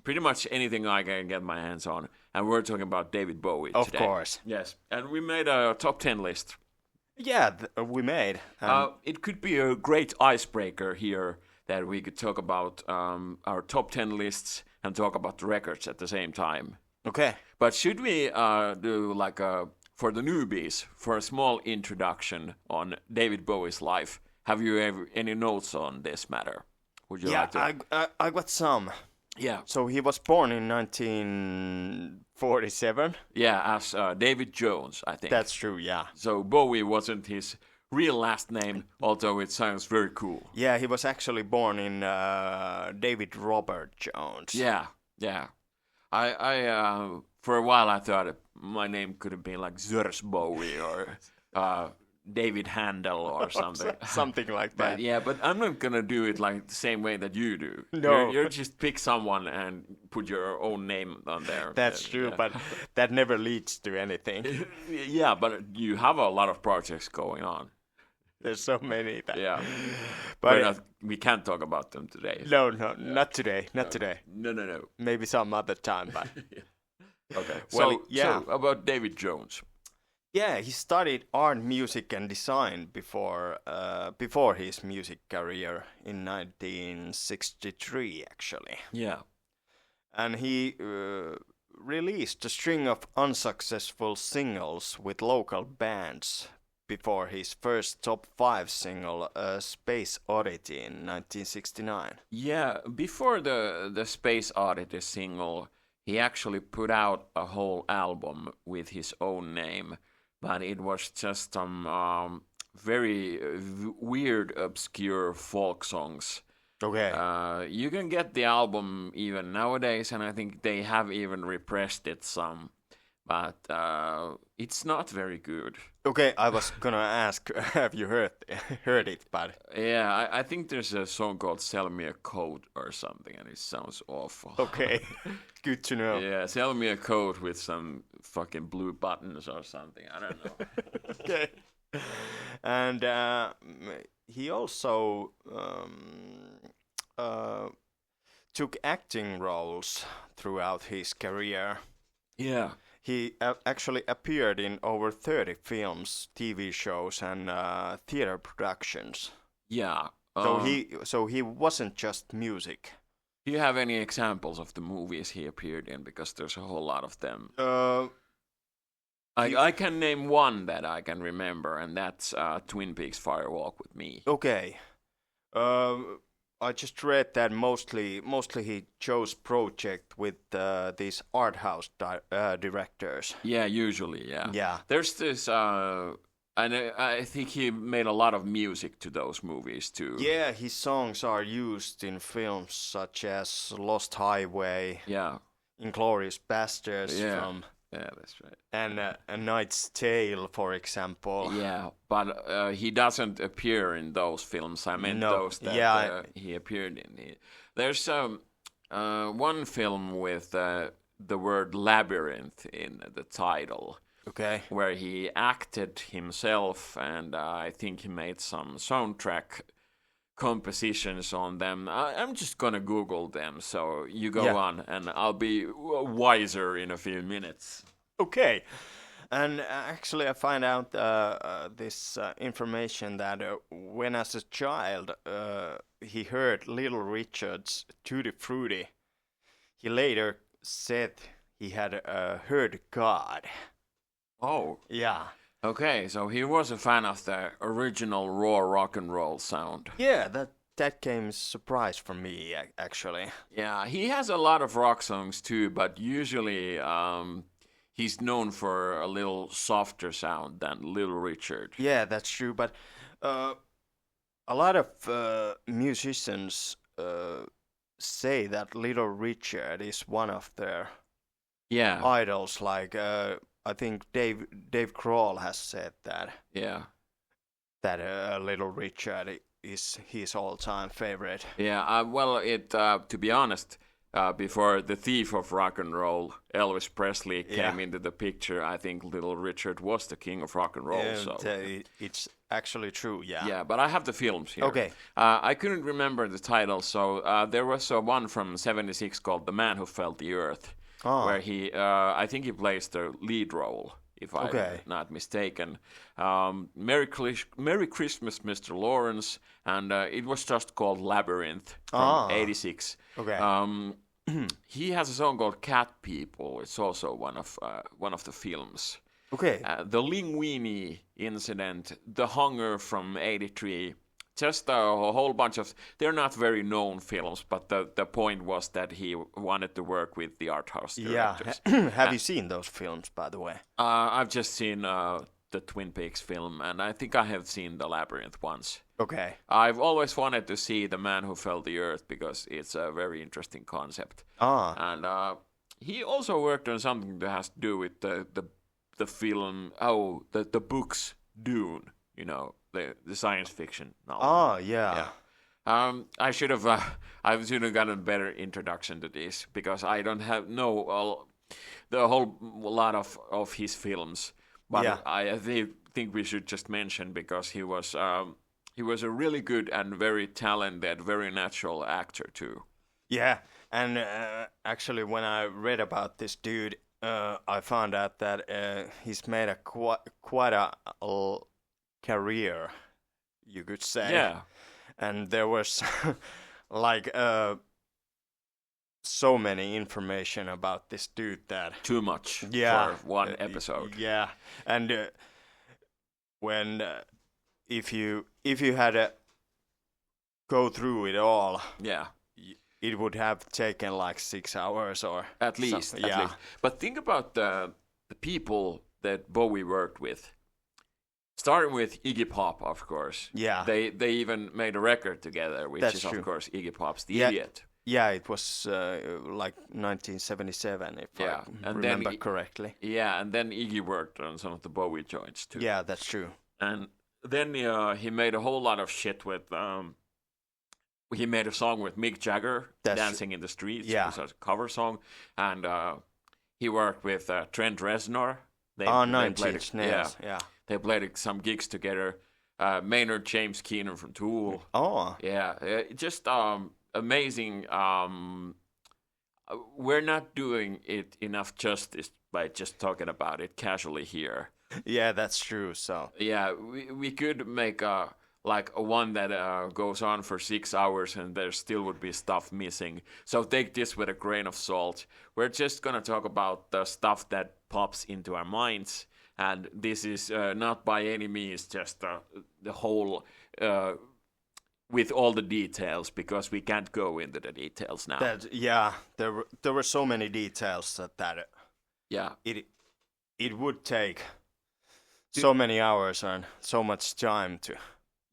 Pretty much anything I can get my hands on. And we're talking about David Bowie today. Of course. Yes, and we made a top 10 list. Yeah, we made. It could be a great icebreaker here that we could talk about our top 10 lists and talk about the records at the same time. Okay. But should we do like for the newbies, for a small introduction on David Bowie's life? Have you any notes on this matter? Would you like to? I got some. Yeah. So he was born in 1947. Yeah, as David Jones, I think. That's true, yeah. So Bowie wasn't his real last name, although it sounds very cool. Yeah, he was actually born in David Robert Jones. Yeah. I for a while I thought my name could have been like Zurs Bowie or David Handel or something. Something like that. But I'm not gonna do it like the same way that you do. No. You're just pick someone and put your own name on there. That's true, but that never leads to anything. Yeah, but you have a lot of projects going on. There's so many. Yeah. But we can't talk about them today. No, not today. Not today. No. Maybe some other time, but... Okay. Well, so about David Jones. Yeah, he studied art, music, and design before his music career in 1963, actually. Yeah. And he released a string of unsuccessful singles with local bands before his first top 5 single, Space Oddity, in 1969. Yeah, before the Space Oddity single, he actually put out a whole album with his own name. But it was just some very weird, obscure folk songs. Okay. You can get the album even nowadays, and I think they have even repressed it some. But it's not very good. Okay, I was gonna ask, have you heard it? But yeah, I think there's a song called "Sell Me a Coat" or something, and it sounds awful. Okay, good to know. Yeah, sell me a coat with some fucking blue buttons or something. I don't know. Okay. And he also took acting roles throughout his career. Yeah. He actually appeared in over 30 films, TV shows, and theater productions. Yeah. So he wasn't just music. Do you have any examples of the movies he appeared in? Because there's a whole lot of them. I can name one that I can remember, and that's Twin Peaks: Fire Walk with Me. Okay. I just read that mostly he chose project with these art house directors. Yeah, usually, yeah. Yeah. There's this, and I think he made a lot of music to those movies too. Yeah, his songs are used in films such as Lost Highway. Yeah. Inglourious Basterds. Yeah. Yeah, that's right. And A Knight's Tale, for example. Yeah, but he doesn't appear in those films. I meant those that he appeared in. There's one film with the word labyrinth in the title. Okay. Where he acted himself, and I think he made some soundtrack compositions on them. I'm just gonna Google them, so you go on, and I'll be wiser in a few minutes. Okay. And actually, I find out this information that when as a child he heard Little Richard's Tutti Frutti, he later said he had heard God. Oh. Yeah. Okay, so he was a fan of the original raw rock and roll sound. Yeah, that came as a surprise for me, actually. Yeah, he has a lot of rock songs too, but usually he's known for a little softer sound than Little Richard. Yeah, that's true, but a lot of musicians say that Little Richard is one of their idols, like I think Dave Grohl has said that. Yeah. That Little Richard is his all-time favorite. Yeah. Well, to be honest, before the thief of rock and roll, Elvis Presley came into the picture, I think Little Richard was the king of rock and roll. It's actually true. Yeah. Yeah, but I have the films here. Okay. I couldn't remember the title, so there was one from '76 called "The Man Who Felt the Earth." Where he, I think he plays the lead role, if I'm not mistaken. Merry Christmas, Mr. Lawrence, and it was just called Labyrinth from '86. Okay. He has a song called Cat People. It's also one of the films. Okay. The Linguini incident, The Hunger from '83. Just a whole bunch of... They're not very known films, but the point was that he wanted to work with the art house directors. Yeah. Have you seen those films, by the way? I've just seen the Twin Peaks film, and I think I have seen The Labyrinth once. Okay. I've always wanted to see The Man Who Fell the Earth because it's a very interesting concept. And he also worked on something that has to do with the film... the books Dune, you know. The science fiction novel. Yeah. I should have gotten a better introduction to this because I don't know the whole lot of his films. But I think we should just mention because he was a really good and very talented, very natural actor too. Yeah, and actually when I read about this dude, I found out that he's made quite a career, you could say. Yeah. And there was like so many information about this dude that too much for one episode. Yeah. And when if you had to go through it all, it would have taken like 6 hours or at least. But think about the people that Bowie worked with. Starting with Iggy Pop, of course. Yeah. They even made a record together, which is, of course, Iggy Pop's The Idiot. Yeah, it was like 1977, if I remember correctly. Yeah, and then Iggy worked on some of the Bowie joints, too. Yeah, that's true. And then he made a whole lot of shit with... he made a song with Mick Jagger, Dancing in the Streets, which was a cover song. And he worked with Trent Reznor. Nine Inch Nails, They played some gigs together. Maynard James Keenan from Tool. Oh. Yeah, just amazing. We're not doing it enough justice by just talking about it casually here. Yeah, that's true. So Yeah, we could make a one that goes on for 6 hours and there still would be stuff missing. So take this with a grain of salt. We're just gonna talk about the stuff that pops into our minds, and this is not by any means just the whole with all the details, because we can't go into the details now. There were so many details that yeah, it would take so many hours and so much time to.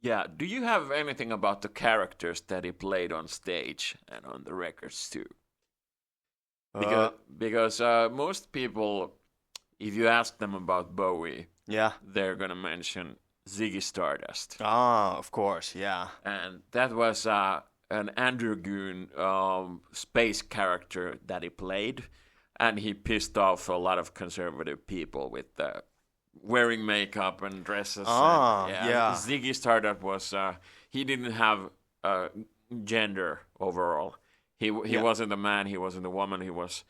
Yeah, do you have anything about the characters that he played on stage and on the records too? Because most people, if you ask them about Bowie, they're gonna mention Ziggy Stardust. Ah, of course, yeah. And that was an androgyne space character that he played, and he pissed off a lot of conservative people with wearing makeup and dresses. Ziggy Stardust was he didn't have gender overall. He wasn't a man, he wasn't a woman, he was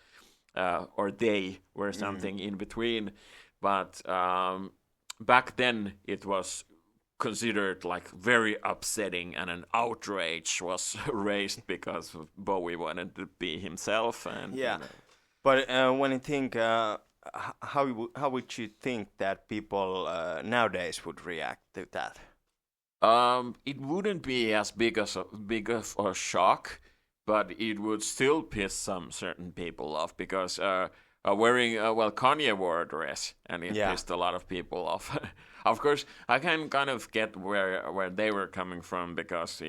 or they were something in between. But back then it was considered like very upsetting, and an outrage was raised because Bowie wanted to be himself. And but when you think how would you think that people nowadays would react to that? It wouldn't be as big of a shock, but it would still piss some certain people off, because wearing Kanye wore a dress and it pissed a lot of people off. Of course, I can kind of get where they were coming from, because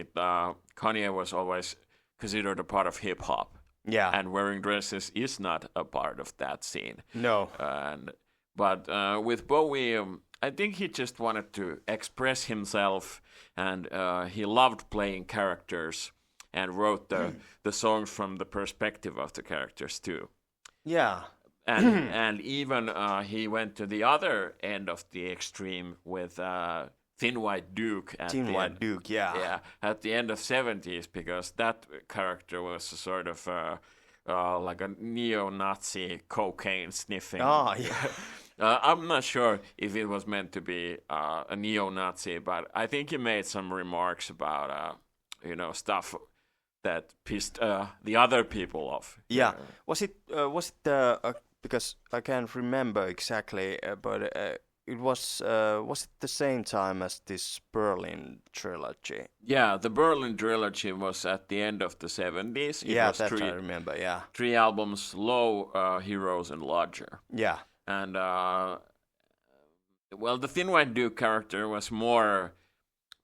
Kanye was always considered a part of hip hop. Yeah, and wearing dresses is not a part of that scene. No, but with Bowie, I think he just wanted to express himself, and he loved playing characters, and wrote the songs from the perspective of the characters too. Yeah, and even he went to the other end of the extreme with Thin White Duke. Yeah, at the end of 70s, because that character was a sort of like a neo-Nazi cocaine sniffing. Oh, yeah. I'm not sure if it was meant to be a neo-Nazi, but I think he made some remarks about stuff that pissed the other people off. Yeah, was it because I can't remember exactly, but. It was it the same time as this Berlin trilogy? Yeah, the Berlin trilogy was at the end of the 70s. I remember, yeah. 3 albums, Low, Heroes, and Larger. Yeah. And, the Thin White Duke character was more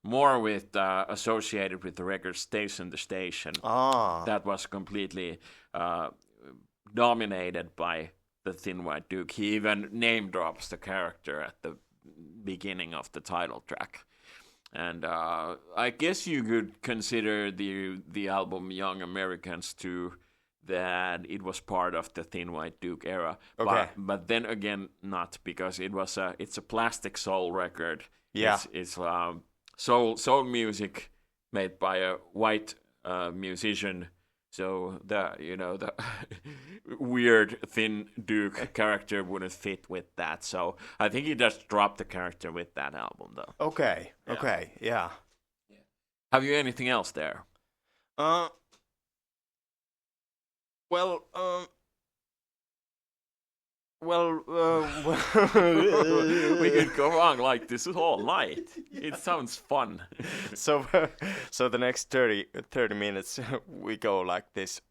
with associated with the record Station to Station. That was completely dominated by the Thin White Duke. He even name drops the character at the beginning of the title track. And I guess you could consider the album Young Americans too, that it was part of the Thin White Duke era. Okay. But then again, not, because it's a Plastic Soul record. Yeah. It's soul music made by a white musician. So the weird Thin Duke character wouldn't fit with that. So I think he just dropped the character with that album, though. Okay. Yeah. Have you anything else there? We could go on like this all night. It sounds fun. So the next 30 minutes we go like this.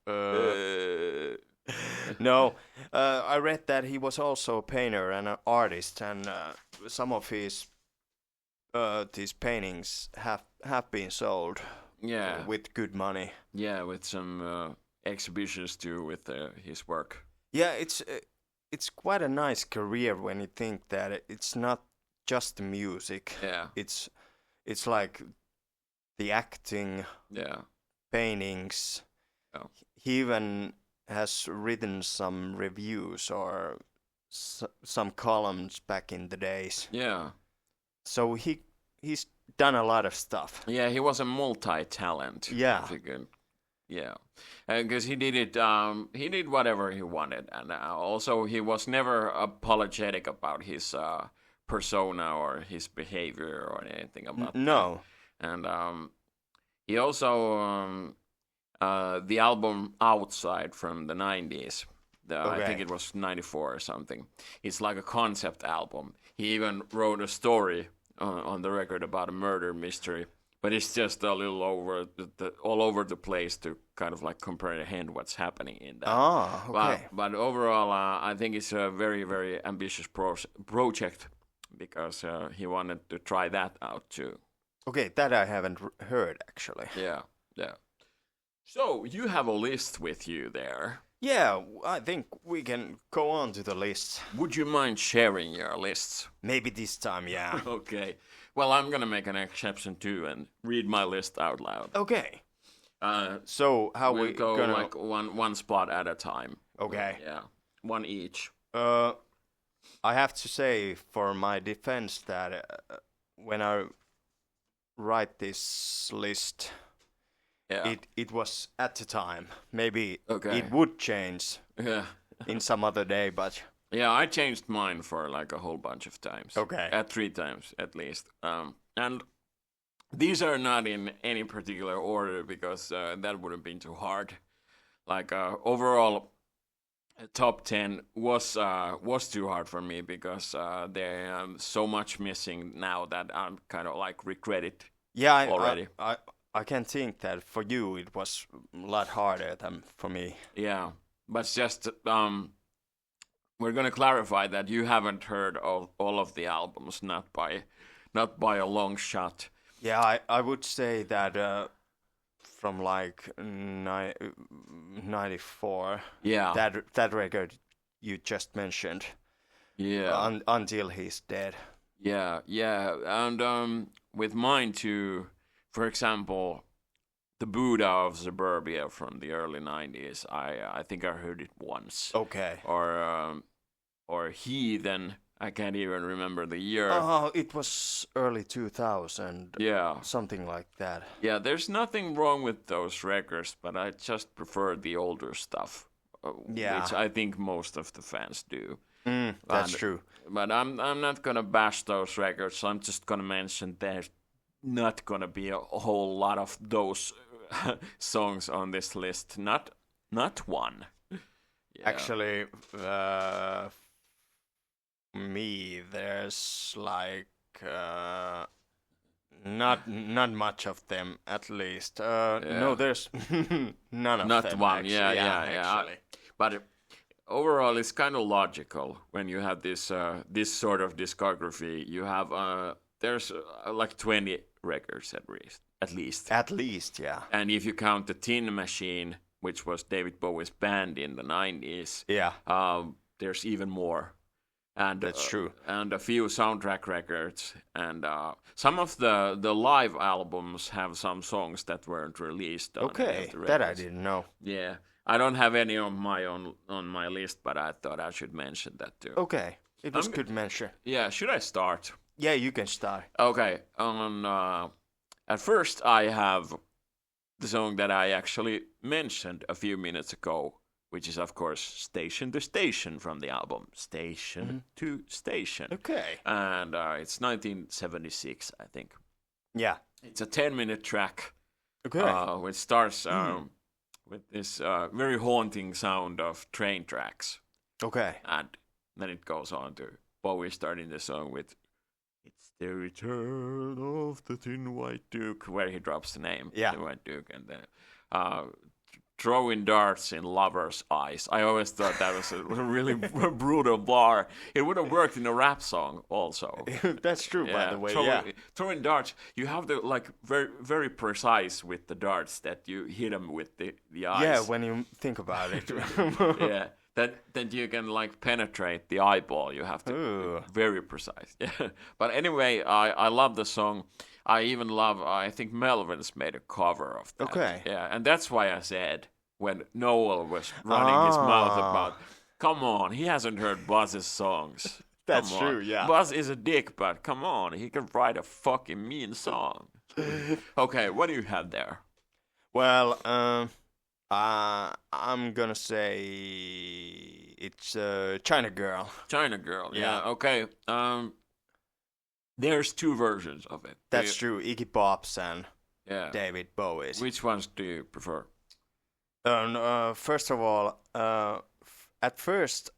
No, I read that he was also a painter and an artist, and some of his these paintings have been sold. Yeah, with good money. Yeah, with some exhibitions too with his work. Yeah, it's quite a nice career when you think that it's not just the music. Yeah. It's like the acting, paintings. Oh. He even has written some reviews or some columns back in the days. Yeah. So he's done a lot of stuff. Yeah, he was a multi-talent. Yeah. Yeah, because he did it. He did whatever he wanted, and also he was never apologetic about his persona or his behavior or anything about No. that. And he also the album Outside from the 90s. I think it was 94 or something. It's like a concept album. He even wrote a story on the record about a murder mystery. But it's just a little all over the place to kind of like comprehend what's happening in that. Ah, okay. But overall, I think it's a very, very ambitious project because he wanted to try that out too. Okay, that I haven't heard actually. Yeah. So you have a list with you there. Yeah, I think we can go on to the list. Would you mind sharing your lists? Maybe this time, yeah. Okay. Well, I'm gonna make an exception too and read my list out loud. Okay. So how we'll we go gonna... like one spot at a time. Okay. Yeah, one each. I have to say for my defense that when I write this list, it was at the time. Maybe it would change in some other day, but... Yeah, I changed mine for like a whole bunch of times. Okay. 3 times at least. And these are not in any particular order because that would have been too hard. Like overall, top 10 was too hard for me because there so much missing now that I'm kind of like regret it. Yeah, already. I can think that for you it was a lot harder than for me. Yeah, but just we're gonna clarify that you haven't heard all of the albums, not by a long shot. Yeah, I would say that from like 94. Yeah. That record you just mentioned. Yeah. Until he's dead. Yeah, and with mine too. For example, the Buddha of Suburbia from the early 90s. I think I heard it once. Okay. Or Heathen. I can't even remember the year. Oh, it was early 2000. Yeah. Something like that. Yeah, there's nothing wrong with those records, but I just prefer the older stuff. Which I think most of the fans do. That's true. But I'm not gonna bash those records. I'm just gonna mention there's not gonna be a whole lot of those songs on this list. Not one. Yeah. Actually, me, there's like not much of them at least. No, there's none of them. Not one. Actually. Yeah. Actually. But overall, it's kind of logical when you have this sort of discography. You have there's like 20 records at least. At least, yeah. And if you count the Tin Machine, which was David Bowie's band in the 90s, there's even more. And that's true. And a few soundtrack records, and some of the live albums have some songs that weren't released. Okay, that I didn't know. Yeah, I don't have any on my list, but I thought I should mention that too. Okay, it was good mention. Yeah, should I start? Yeah, you can start. Okay, at first I have the song that I actually mentioned a few minutes ago, which is, of course, Station to Station from the album Station to Station. Okay. And it's 1976, I think. Yeah. It's a 10-minute track. Okay. Which starts with this very haunting sound of train tracks. Okay. And then it goes on to Bowie starting the song with "It's the Return of the Thin White Duke," where he drops the name, the White Duke, and then throwing darts in lovers' eyes. I always thought that was a really brutal bar. It would have worked in a rap song also. That's true, by the way. Throwing darts, you have to like very very precise with the darts that you hit them with the eyes. Yeah, when you think about it. Yeah. That you can like penetrate the eyeball. You have to be very precise. Yeah. But anyway, I love the song. I even love. I think Melvin's made a cover of that. Okay. Yeah, and that's why I said when Noel was running his mouth about, come on, he hasn't heard Buzz's songs. That's true. Yeah. Buzz is a dick, but come on, he can write a fucking mean song. Okay, what do you have there? Well, I'm gonna say it's China Girl. China Girl. Yeah. Okay. There's two versions of it. That's true. Iggy Pop's and David Bowie's. Which ones do you prefer? First of all, at first,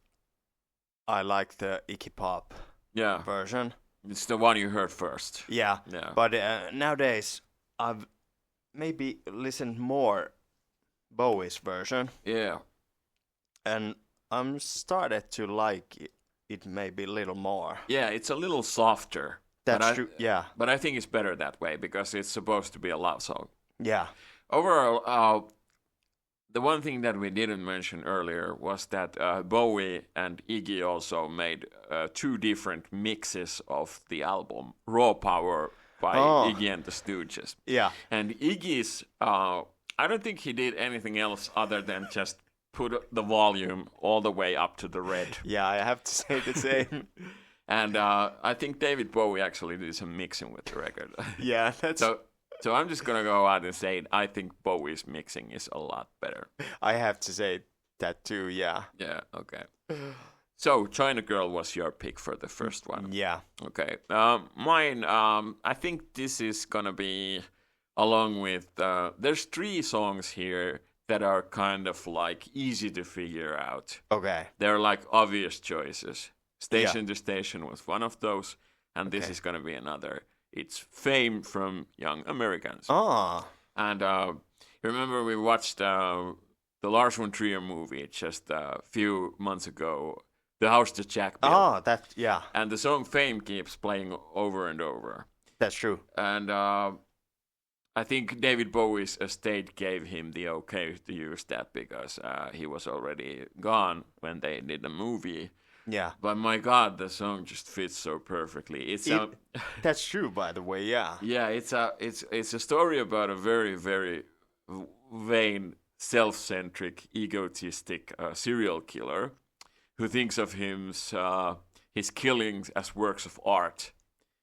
I like the Iggy Pop version. It's the one you heard first. Yeah. But nowadays, I've maybe listened more Bowie's version. Yeah. And I'm started to like it maybe a little more. Yeah, it's a little softer. That's true. Yeah. But I think it's better that way because it's supposed to be a love song. Yeah. Overall, the one thing that we didn't mention earlier was that Bowie and Iggy also made two different mixes of the album, Raw Power by Iggy and the Stooges. Yeah. And Iggy's, I don't think he did anything else other than just put the volume all the way up to the red. Yeah, I have to say the same. And I think David Bowie actually did some mixing with the record. Yeah, that's... So I'm just going to go out and say it. I think Bowie's mixing is a lot better. I have to say that too, yeah. Yeah, okay. So China Girl was your pick for the first one. Yeah. Okay. Mine, I think this is going to be along with... there's three songs here that are kind of like easy to figure out. Okay. They're like obvious choices. Station to Station was one of those, and this is going to be another. It's Fame from Young Americans. Oh. And remember we watched the Lars von Trier movie just a few months ago, The House That Jack Built. Oh, And the song Fame keeps playing over and over. That's true. And I think David Bowie's estate gave him the okay to use that because he was already gone when they did the movie. Yeah. But my God, the song just fits so perfectly. That's true, by the way. Yeah. Yeah, it's a story about a very, very vain, self-centric, egotistic serial killer who thinks of his killings as works of art.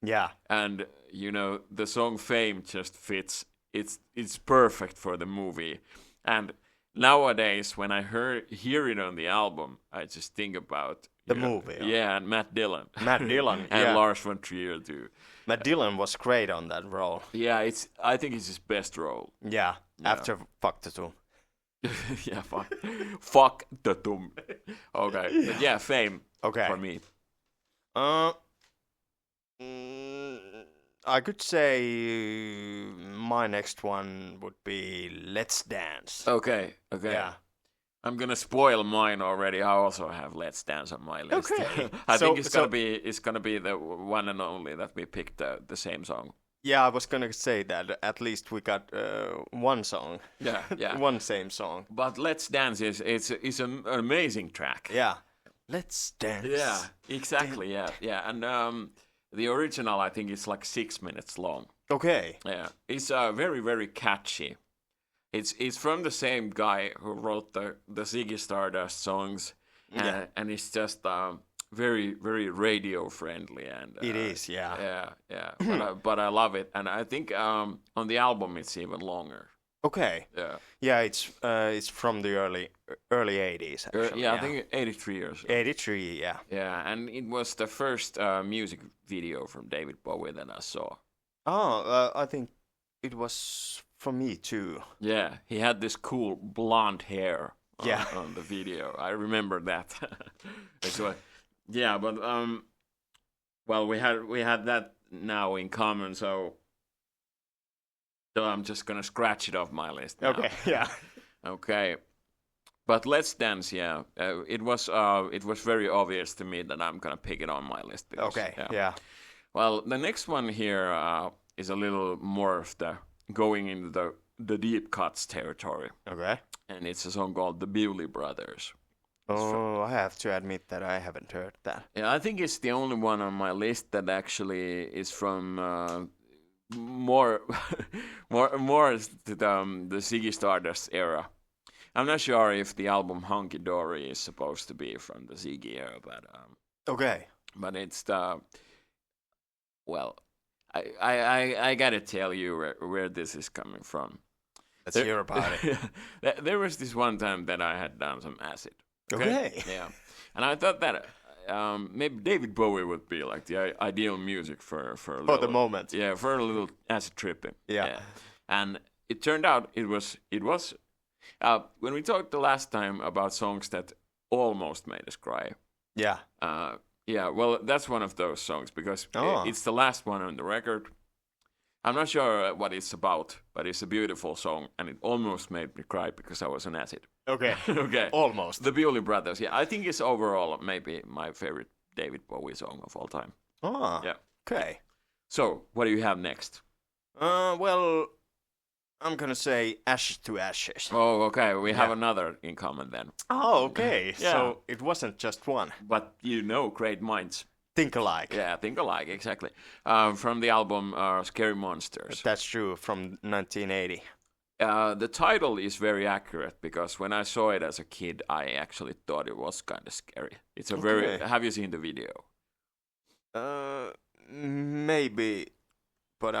Yeah. And the song Fame just fits. It's perfect for the movie. And nowadays, when I hear it on the album, I just think about the movie. Yeah, and Matt Dillon. And Lars von Trier too. Matt Dillon was great on that role. Yeah, I think it's his best role. Yeah. After Fuck the Tomb. Yeah, fuck the Tomb. Okay, but yeah, Fame. Okay. For me. I could say my next one would be Let's Dance. Okay. Yeah. I'm gonna spoil mine already. I also have Let's Dance on my list. Okay. I think it's gonna be the one and only that we picked the same song. Yeah, I was gonna say that. At least we got one song. Yeah. One same song. But Let's Dance is an amazing track. Yeah. Let's Dance. Yeah, exactly. Yeah. And the original, I think, is like 6 minutes long. Okay. Yeah, it's very, very catchy. It's from the same guy who wrote the Ziggy Stardust songs, and it's just very, very radio friendly. And it is, yeah. Yeah. But I love it, and I think on the album it's even longer. Okay. Yeah. Yeah, it's from the early 80s. Actually, I think 83 years. 83, yeah. Yeah, and it was the first music video from David Bowie that I saw. Oh, I think it was for me too. Yeah, he had this cool blonde hair on the video. I remember that. But well, we had that now in common, so I'm just gonna scratch it off my list now. Okay, yeah. Okay, but Let's Dance, yeah. It was very obvious to me that I'm gonna pick it on my list. Because, okay, yeah. Well, the next one here is a little more of the going into the deep cuts territory. Okay. And it's a song called The Bewley Brothers. I have to admit that I haven't heard that. Yeah, I think it's the only one on my list that actually is from more to the Ziggy Stardust era. I'm not sure if the album Hunky Dory is supposed to be from the Ziggy era, but okay. But it's well, I gotta tell you where this is coming from. Let's hear about it. There was this one time that I had done some acid. Okay. Yeah. And I thought that maybe David Bowie would be like the ideal music for a little, For the moment. Yeah, for a little acid tripping. Yeah. And it turned out it was when we talked the last time about songs that almost made us cry. Yeah. Yeah, well, that's one of those songs because it's the last one on the record. I'm not sure what it's about, but it's a beautiful song, and it almost made me cry because I was on acid. Okay. Okay. Almost. The Bewley Brothers, yeah. I think it's overall maybe my favorite David Bowie song of all time. Ah. Yeah. Okay. So, what do you have next? Well, I'm gonna say Ashes to Ashes. Oh, okay. We have another in common then. Oh, okay. Yeah. So it wasn't just one. But you know, great minds. Think alike. Yeah, think alike, exactly. From the album Scary Monsters. That's true, from 1980. The title is very accurate because when I saw it as a kid, I actually thought it was kind of scary. It's a very. Have you seen the video? Maybe, but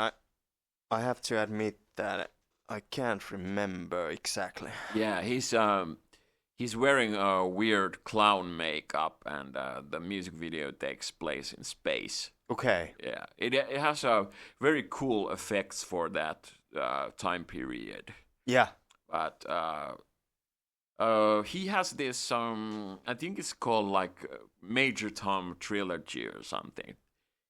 I have to admit that I can't remember exactly. Yeah, he's wearing a weird clown makeup, and the music video takes place in space. Okay. Yeah, it has very cool effects for that time period. Yeah. But he has this I think it's called like Major Tom trilogy or something.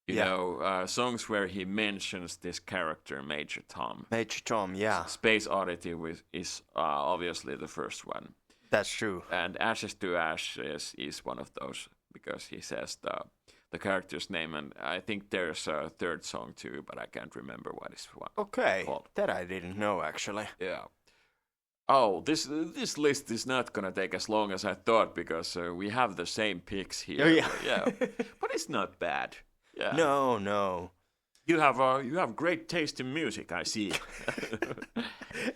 You know, songs where he mentions this character, Major Tom. Major Tom, yeah. Space Oddity is obviously the first one. That's true. And Ashes to Ashes is one of those because he says the character's name, and I think there's a third song too, but I can't remember what it's called. That I didn't know actually. Yeah. Oh, this list is not gonna take as long as I thought because we have the same picks here. Oh, yeah. Yeah. But it's not bad. Yeah. No. You have great taste in music, I see.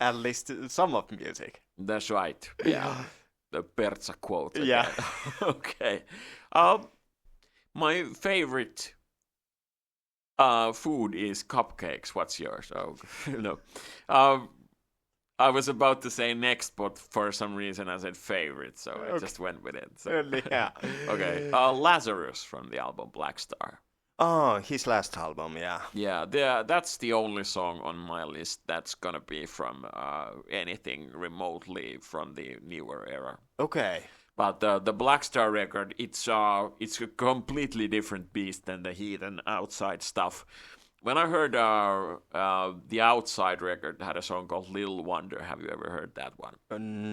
At least some of music. That's right. Yeah. The Pertsa quote. Again. Yeah. Okay. My favorite food is cupcakes. What's yours? Oh, no. I was about to say next, but for some reason I said favorite, so I just went with it. So. Yeah. Okay. Lazarus from the album Blackstar. Oh, his last album, yeah. Yeah, that's the only song on my list that's gonna be from anything remotely from the newer era. Okay. But the Blackstar record, it's a completely different beast than the Heathen Outside stuff. When I heard the Outside record had a song called Little Wonder. Have you ever heard that one?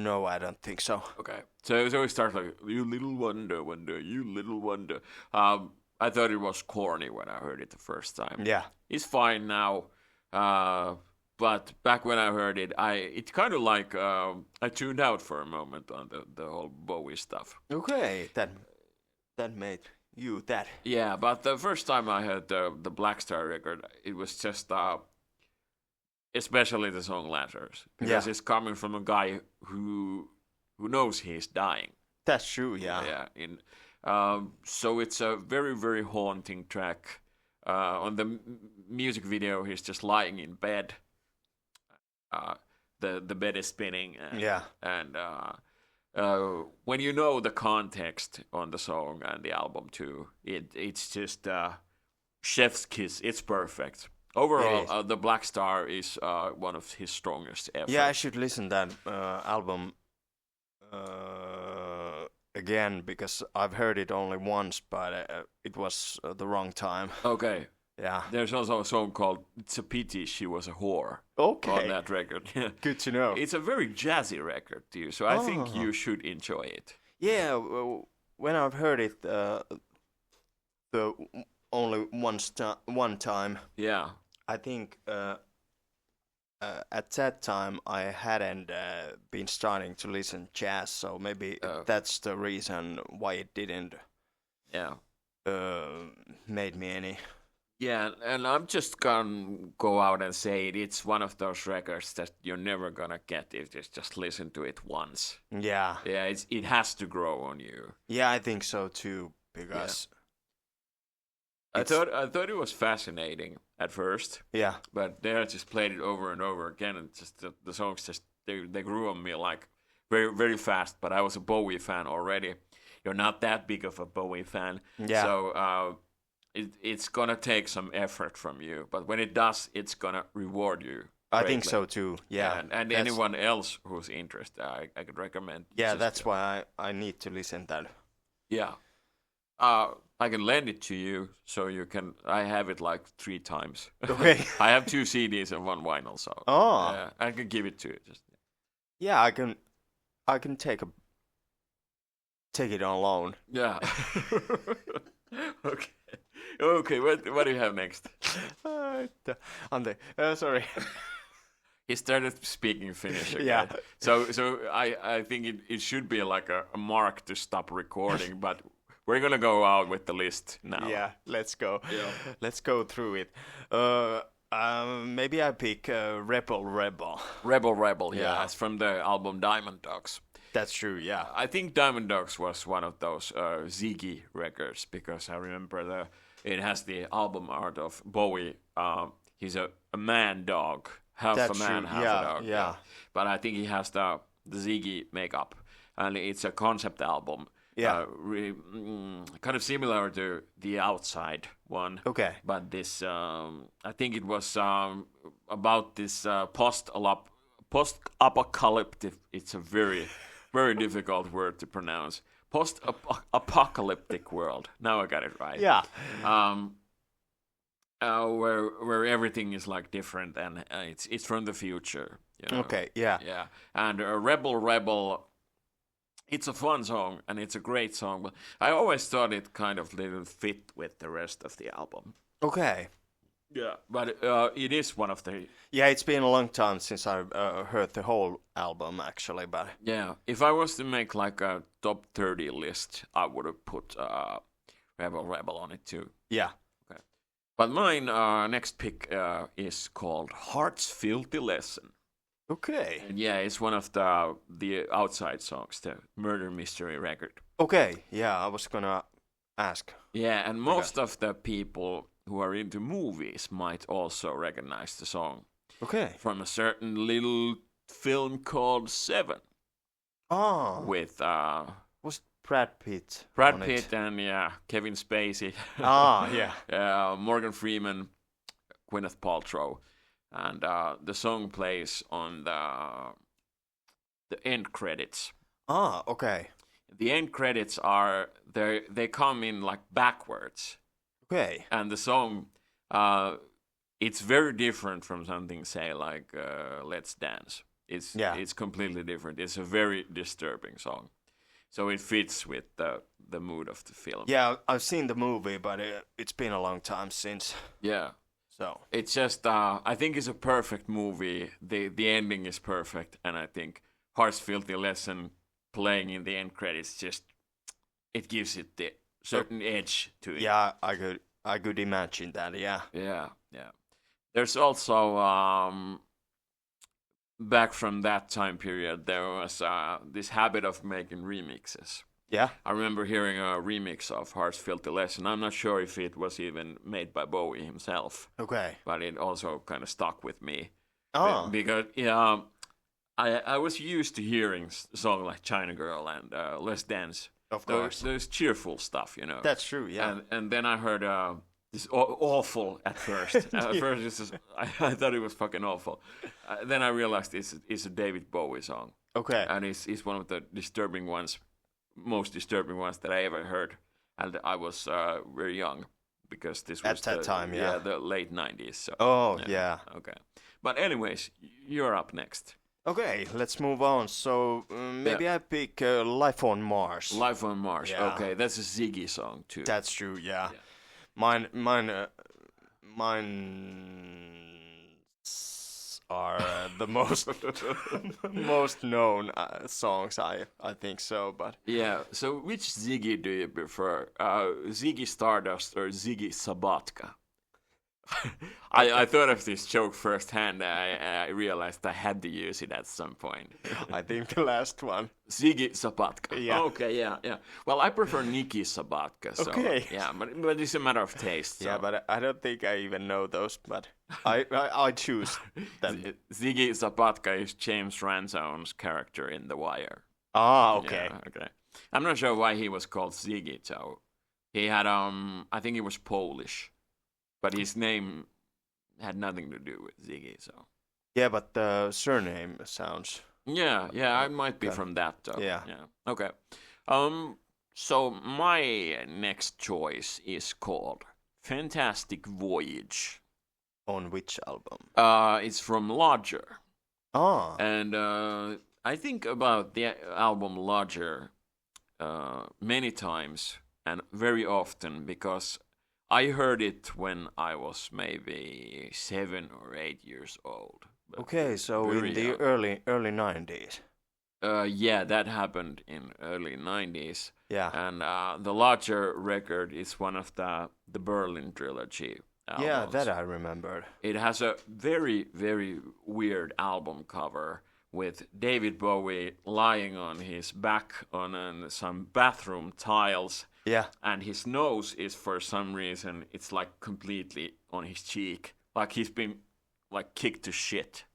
No, I don't think so. Okay. So it always starts like, you little wonder, wonder, you little wonder. I thought it was corny when I heard it the first time. Yeah. It's fine now. But back when I heard it, it's kind of like I tuned out for a moment on the whole Bowie stuff. Okay, that made you that. Yeah, but the first time I heard the Blackstar record, it was just especially the song Lazarus, because it's coming from a guy who knows he's dying. That's true, yeah. Yeah. So it's a very, very haunting track. On the music video, he's just lying in bed. The bed is spinning. And when you know the context on the song and the album too, it's just chef's kiss. It's perfect. Overall, the Blackstar is one of his strongest ever. Yeah, I should listen that album again because I've heard it only once, but it was the wrong time. Okay. Yeah. There's also a song called "It's a Pity She Was a Whore." Okay. On that record. Good to know. It's a very jazzy record too, so I think you should enjoy it. Yeah, when I've heard it the only one time. Yeah. I think at that time I hadn't been starting to listen jazz, so maybe that's the reason why it didn't made me any. Yeah, and I'm just gonna go out and say it's one of those records that you're never gonna get if you just listen to it once. Yeah. Yeah, it has to grow on you. Yeah, I think so too, because I thought it was fascinating at first. Yeah. But then I just played it over and over again, and just the songs just they grew on me like very very fast. But I was a Bowie fan already. You're not that big of a Bowie fan, so it's gonna take some effort from you. But when it does, it's gonna reward you. I think so too. Yeah, and anyone else who's interested, I could recommend. Yeah, that's why I need to listen that. Yeah, I can lend it to you so you can. I have it like 3 times. Okay. I have 2 CDs and 1 vinyl, so I can give it to you. Yeah, I can take it on loan. Yeah. Okay. Okay. What do you have next? Ante, sorry. He started speaking Finnish again. Yeah. So I think it should be like a mark to stop recording, but we're gonna go out with the list now. Yeah, let's go. Yeah. Let's go through it. Maybe I pick Rebel. Rebel. Yeah, Yeah. it's from the album Diamond Dogs. That's true. Yeah. I think Diamond Dogs was one of those Ziggy records because I remember it has the album art of Bowie. He's a man dog, half That's a man, true. half Yeah, a dog. yeah. But I think he has the Ziggy makeup, and it's a concept album. Yeah. Kind of similar to the Outside one. Okay. But this, I think it was about this post-apocalyptic. It's a very, very difficult word to pronounce. Post-apocalyptic world. Now I got it right. Yeah. Where everything is like different and it's from the future. You know? Okay. Yeah. Yeah. And Rebel. It's a fun song and it's a great song, but I always thought it kind of didn't fit with the rest of the album. Okay. Yeah, but it is one of the. Yeah, it's been a long time since I heard the whole album actually, but. Yeah, if I was to make like a top 30 list, I would have put Rebel on it too. Yeah. Okay. But mine next pick is called Heart's Filthy Lesson. Okay. And yeah, it's one of the Outside songs, the murder mystery record. Okay. Yeah, I was gonna ask. Yeah, and most of the people who are into movies might also recognize the song. Okay. From a certain little film called Seven. Oh. With was Brad Pitt. Brad Pitt and Kevin Spacey. Yeah. Morgan Freeman, Gwyneth Paltrow. And the song plays on the end credits. Ah, okay. The end credits are they come in like backwards. Okay. And the song, it's very different from something say like Let's Dance. It's completely different. It's a very disturbing song. So it fits with the mood of the film. Yeah, I've seen the movie, but it's been a long time since. Yeah. So it's just I think it's a perfect movie. The ending is perfect, and I think Heart's Filthy Lesson playing in the end credits just it gives it the certain edge to it. Yeah, I could imagine that. Yeah. Yeah. There's also back from that time period there was this habit of making remixes. Yeah. I remember hearing a remix of Heart's Filthy Lesson. I'm not sure if it was even made by Bowie himself. Okay. But it also kind of stuck with me. Oh. Because I was used to hearing songs like China Girl and Let's Dance. Of course. Those cheerful stuff, you know. That's true, yeah. And then I heard this awful at first. At first, I thought it was fucking awful. Then I realized it's a David Bowie song. Okay. And it's one of the most disturbing ones that I ever heard. And I was very young because this was at that time, the late 90s. So, oh, yeah. Okay. But anyways, you're up next. Okay, let's move on. So maybe I pick Life on Mars. Life on Mars. Yeah. Okay, that's a Ziggy song too. That's true. Yeah. Mine are the most known songs. I think so. But yeah. So which Ziggy do you prefer? Ziggy Stardust or Ziggy Sabatka? I thought of this joke firsthand. I realized I had to use it at some point. I think the last one. Ziggy Sabatka. Yeah. Okay, yeah. Well, I prefer Nikki Sabatka. So, Okay. yeah, but it's a matter of taste. So. Yeah, but I don't think I even know those, but I choose them. Ziggy Sabatka is James Ransone's character in The Wire. Ah, okay. Yeah, okay. I'm not sure why he was called Ziggy, so he had I think he was Polish, but his name had nothing to do with Ziggy, so. Yeah, but the surname sounds. Yeah, it might be from that. Yeah. Okay. So my next choice is called Fantastic Voyage. On which album? It's from Lodger. Ah. And I think about the album Lodger many times and very often because I heard it when I was maybe 7 or 8 years old. Okay, so in the early 90s. Yeah, that happened in early 90s. Yeah. And the Lodger record is one of the Berlin trilogy albums. Yeah, that I remembered. It has a very, very weird album cover with David Bowie lying on his back on some bathroom tiles. Yeah. And his nose is, for some reason, it's like completely on his cheek. Like he's been like kicked to shit.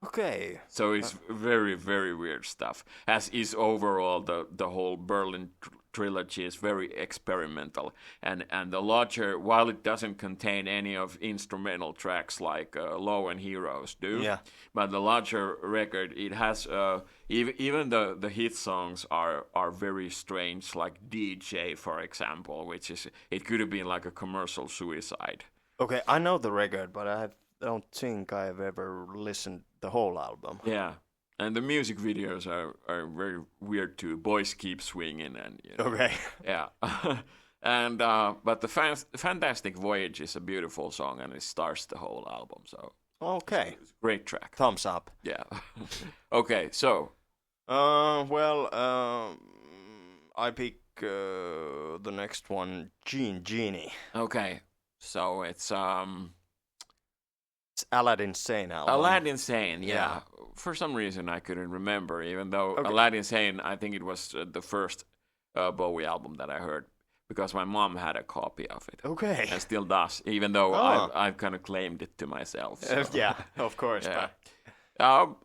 Okay. So it's very, very weird stuff. As is overall the whole Berlin trilogy is very experimental. And the Lodger, while it doesn't contain any of instrumental tracks like Low and Heroes do, yeah. but the Lodger record, it has even the hit songs are very strange, like DJ, for example, which is it could have been like a commercial suicide. Okay, I know the record, but I don't think I've ever listened the whole album. Yeah. And the music videos are very weird too. Boys keep swinging and you know. Okay. Yeah. And but the Fantastic Voyage is a beautiful song and it starts the whole album. So okay. It's a great track. Thumbs up. Yeah. Okay, so I pick the next one, Genie. Okay. So it's Aladdin Sane album. Aladdin Sane, yeah. For some reason I couldn't remember, even though Aladdin Sane, I think it was the first Bowie album that I heard, because my mom had a copy of it. Okay. And still does, even though I've kind of claimed it to myself. So. Yeah, of course. Yeah.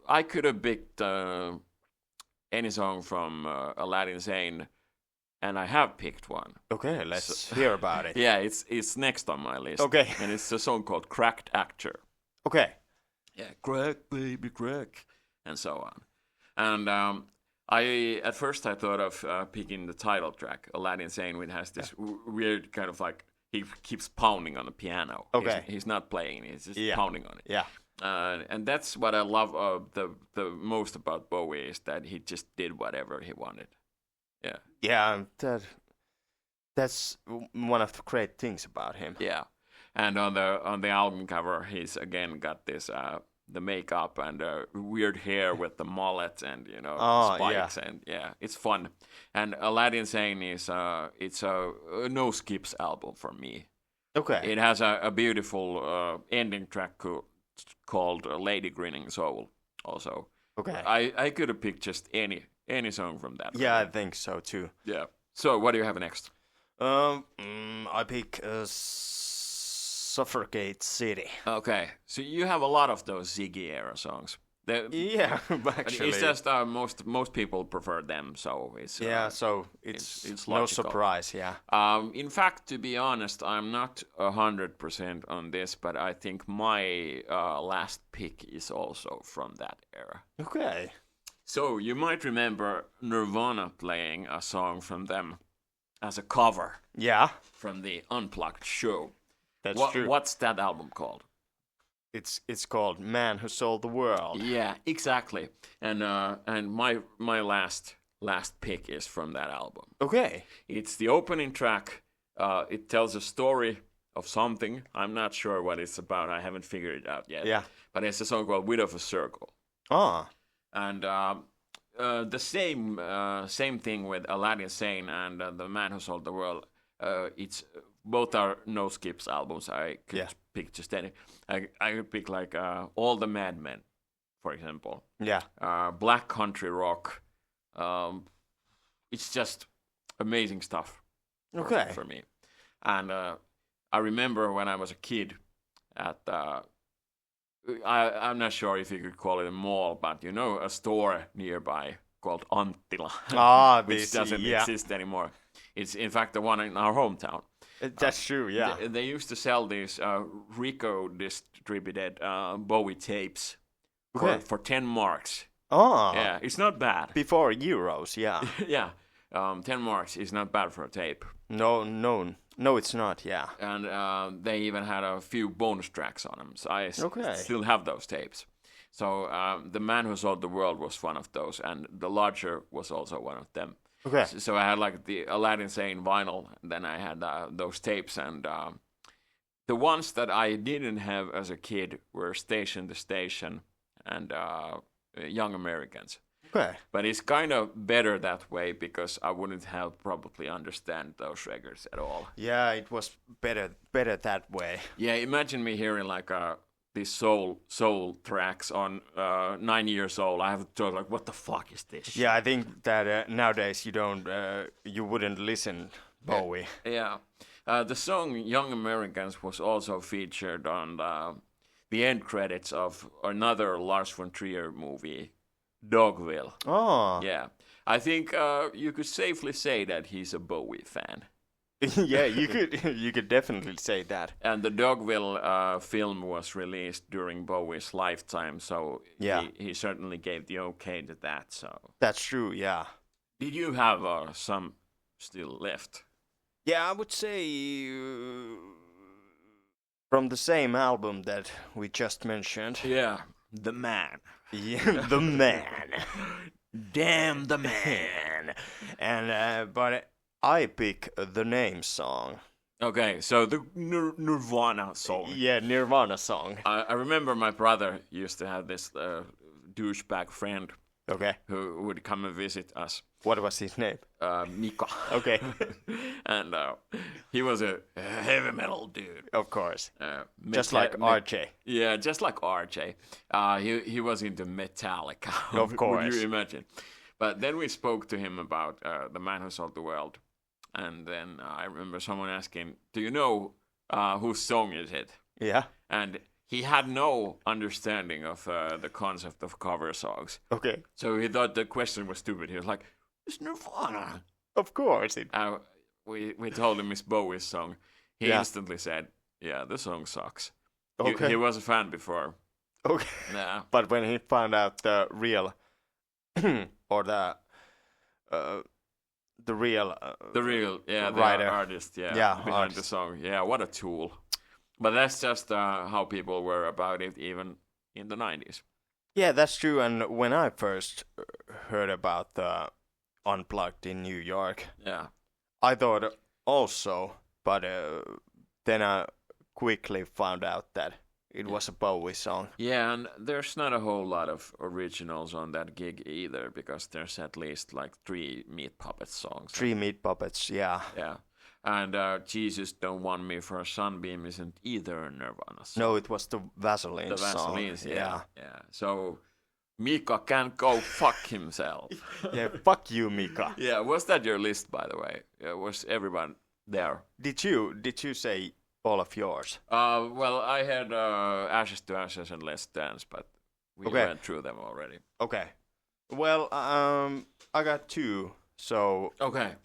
I could have picked any song from Aladdin Sane, and I have picked one. Okay, let's hear about it. Yeah, it's next on my list. Okay. And it's a song called Cracked Actor. Okay. Yeah, crack, baby, crack, and so on. And at first I thought of picking the title track, Aladdin Sane, which has this weird kind of like, he keeps pounding on the piano. Okay. He's not playing, he's just pounding on it. Yeah. And that's what I love the most about Bowie, is that he just did whatever he wanted. Yeah. Yeah, that's one of the great things about him. Yeah. And on the album cover, he's again got this the makeup and weird hair with the mullet and spikes and it's fun. And Aladdin Sane is it's a no skips album for me. Okay. It has a beautiful ending track called Lady Grinning Soul. Also. Okay. I could have picked just any song from that. Yeah, I think so too. Yeah. So what do you have next? I pick Suffragate City. Okay, so you have a lot of those Ziggy era songs. Yeah, actually. It's just most people prefer them, so it's so it's no logical. surprise. Yeah. In fact, to be honest, I'm not 100% on this, but I think my last pick is also from that era. Okay. So you might remember Nirvana playing a song from them as a cover. Yeah. From the Unplugged show. That's true. What's that album called? It's called Man Who Sold the World. Yeah, exactly. And my last pick is from that album. Okay. It's the opening track. It tells a story of something. I'm not sure what it's about. I haven't figured it out yet. Yeah. But it's a song called "Width of a Circle." Ah. And the same thing with Aladdin Sane and the Man Who Sold the World. It's both are No Skips albums. I could pick just any. I could pick like All the Madmen, for example. Yeah. Black country rock. It's just amazing stuff. For me. And I remember when I was a kid at I'm not sure if you could call it a mall, but you know, a store nearby called Anttila, which doesn't exist anymore. It's in fact the one in our hometown. That's true, yeah. They used to sell these Rico distributed Bowie tapes for 10 marks. Oh. Yeah, it's not bad. Before euros, yeah. Yeah, 10 marks is not bad for a tape. No, it's not, yeah. And they even had a few bonus tracks on them, so I still have those tapes. So The Man Who Sold the World was one of those, and The Lodger was also one of them. Okay. So I had like the Aladdin Sane vinyl, and then I had those tapes, and the ones that I didn't have as a kid were Station to Station and Young Americans. Okay. But it's kind of better that way because I wouldn't have probably understand those records at all. Yeah, it was better that way. Yeah, imagine me hearing like these soul tracks on 9 years old. I have to like, what the fuck is this? Yeah, I think that nowadays you wouldn't listen Bowie. Yeah. The song Young Americans was also featured on the end credits of another Lars von Trier movie, Dogville. Oh. Yeah. I think you could safely say that he's a Bowie fan. Yeah, you could definitely say that. And the Dogville film was released during Bowie's lifetime, so he certainly gave the okay to that. So that's true, yeah. Did you have some still left? Yeah, I would say from the same album that we just mentioned. Yeah, The Man. Yeah, The Man. Damn the man. And but I pick The Name song. Okay, so the Nirvana song. Yeah, Nirvana song. I remember my brother used to have this douchebag friend. Okay. Who would come and visit us. What was his name? Mika. Okay. And he was a heavy metal dude. Of course. Just like RJ. Yeah, just like RJ. He was into Metallica. Of course. Would you imagine? But then we spoke to him about The Man Who Sold the World. And then I remember someone asking, do you know whose song is it? Yeah. And he had no understanding of the concept of cover songs. Okay. So he thought the question was stupid. He was like, it's Nirvana. Of course. We told him it's Bowie's song. He instantly said, yeah, the song sucks. Okay. He was a fan before. Okay. Yeah. But when he found out the real, or the real writer, artist, behind artist. the song. Yeah, what a tool. But that's just how people were about it even in the 90s. Yeah, that's true. And when I first heard about the Unplugged in New York, I thought also, but then I quickly found out that it was a Bowie song. Yeah, and there's not a whole lot of originals on that gig either, because there's at least like 3 Meat Puppets songs. 3 Meat Puppets, yeah. Yeah. And Jesus Don't Want Me for a Sunbeam isn't either a Nirvana song. No, it was the Vaseline song. The Vaselines, yeah. So Mika can go fuck himself. Yeah, fuck you, Mika. Yeah, was that your list, by the way? Was everyone there? Did you say all of yours? Well, I had Ashes to Ashes and Let's Dance, but we went through them already. Okay. Well, I got 2, so okay.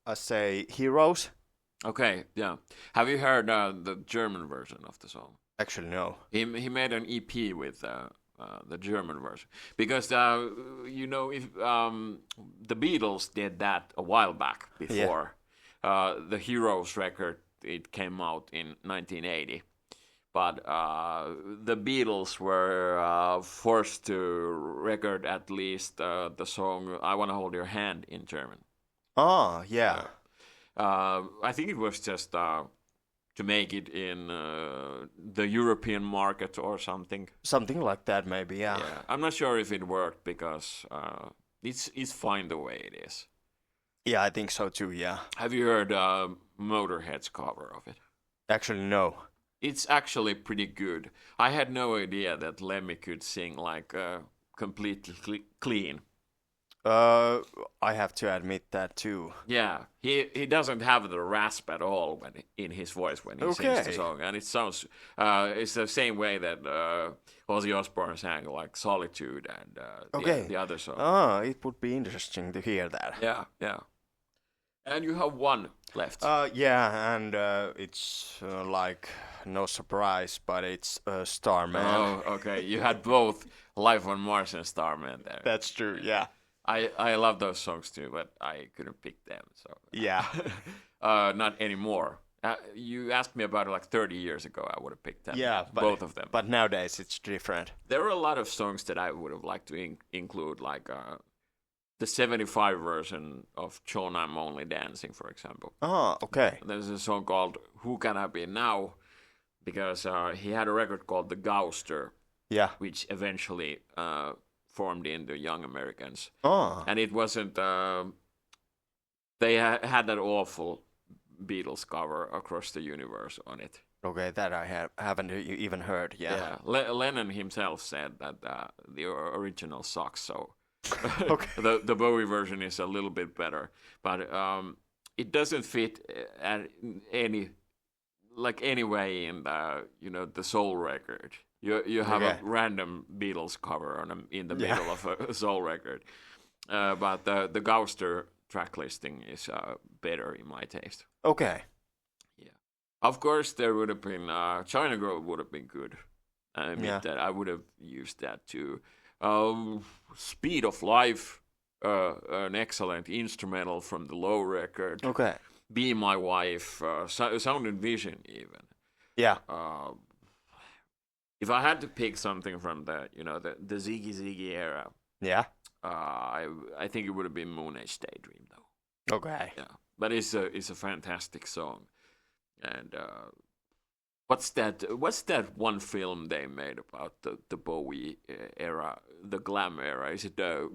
I say Heroes. Okay, yeah. Have you heard the German version of the song? Actually, no. He made an EP with the German version because if the Beatles did that a while back before the Heroes record, it came out in 1980, but the Beatles were forced to record at least the song "I Wanna Hold Your Hand" in German. Oh, yeah. I think it was just to make it in the European market or something. Something like that, maybe, yeah. I'm not sure if it worked because it's fine the way it is. Yeah, I think so too, yeah. Have you heard Motorhead's cover of it? Actually, no. It's actually pretty good. I had no idea that Lemmy could sing like completely clean. I have to admit that too. Yeah, he doesn't have the rasp at all in his voice when he sings the song, and it sounds it's the same way that Ozzy Osbourne sang like Solitude and the other song. Oh, it would be interesting to hear that. Yeah. And you have one left. Yeah, and it's like no surprise, but it's Starman. Oh, okay. You had both Life on Mars and Starman there. That's true. Yeah. I love those songs too, but I couldn't pick them. So yeah, not anymore. You asked me about it like 30 years ago. I would have picked them. Yeah, both of them. But nowadays it's different. There are a lot of songs that I would have liked to include, like the 75 version of John I'm Only Dancing, for example. Oh, okay. There's a song called Who Can I Be Now? Because he had a record called The Gouster, which eventually formed into Young Americans. Oh. And it wasn't... they had that awful Beatles cover, Across the Universe, on it. Okay, that I haven't even heard, yeah. Lennon himself said that the original sucks, so... Okay. The Bowie version is a little bit better, but it doesn't fit at any way in the soul record. You have a random Beatles cover in the middle of a soul record, but the Gouster track listing is better in my taste. Okay. Yeah. Of course, there would have been China Girl would have been good. I admit that I would have used that too. Speed of Life, an excellent instrumental from the Low record. Okay. Be My Wife, Sound and Vision even. Yeah. If I had to pick something from the Ziggy era, I think it would have been Moon Age Daydream though. Okay. Yeah, but it's a fantastic song, and what's that one film they made about the Bowie era, the glam era? Is it the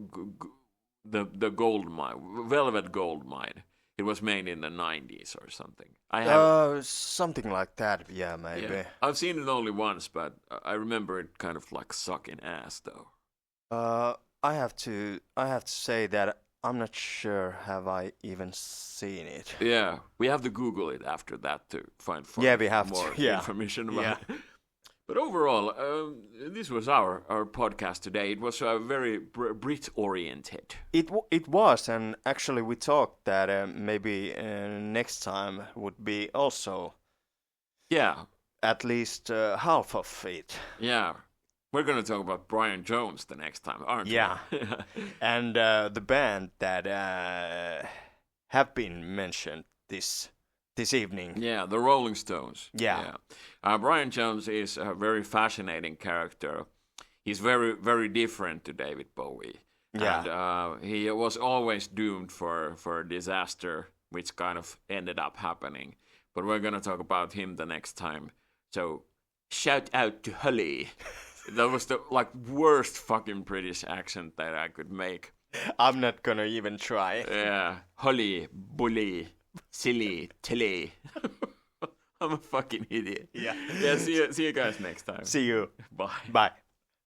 gold mine, Velvet Gold Mine? It was made in the 90s or something. Something like that. Yeah, maybe. Yeah. I've seen it only once, but I remember it kind of like sucking ass though. I have to say that I'm not sure have I even seen it. Yeah, we have to Google it after that to find more information about it. But overall, this was our podcast today. It was very Brit-oriented. It was, and actually we talked that maybe next time would be also at least half of it. Yeah. We're going to talk about Brian Jones the next time, aren't we? Yeah. And the band that have been mentioned this evening. Yeah, the Rolling Stones. Yeah. Brian Jones is a very fascinating character. He's very, very different to David Bowie. Yeah. And he was always doomed for disaster, which kind of ended up happening. But we're going to talk about him the next time. So, shout out to Holly. That was the worst fucking British accent that I could make. I'm not gonna even try. Yeah. Holly, bully, silly, tilly. I'm a fucking idiot. Yeah. Yeah, see you guys next time. See you. Bye. Bye.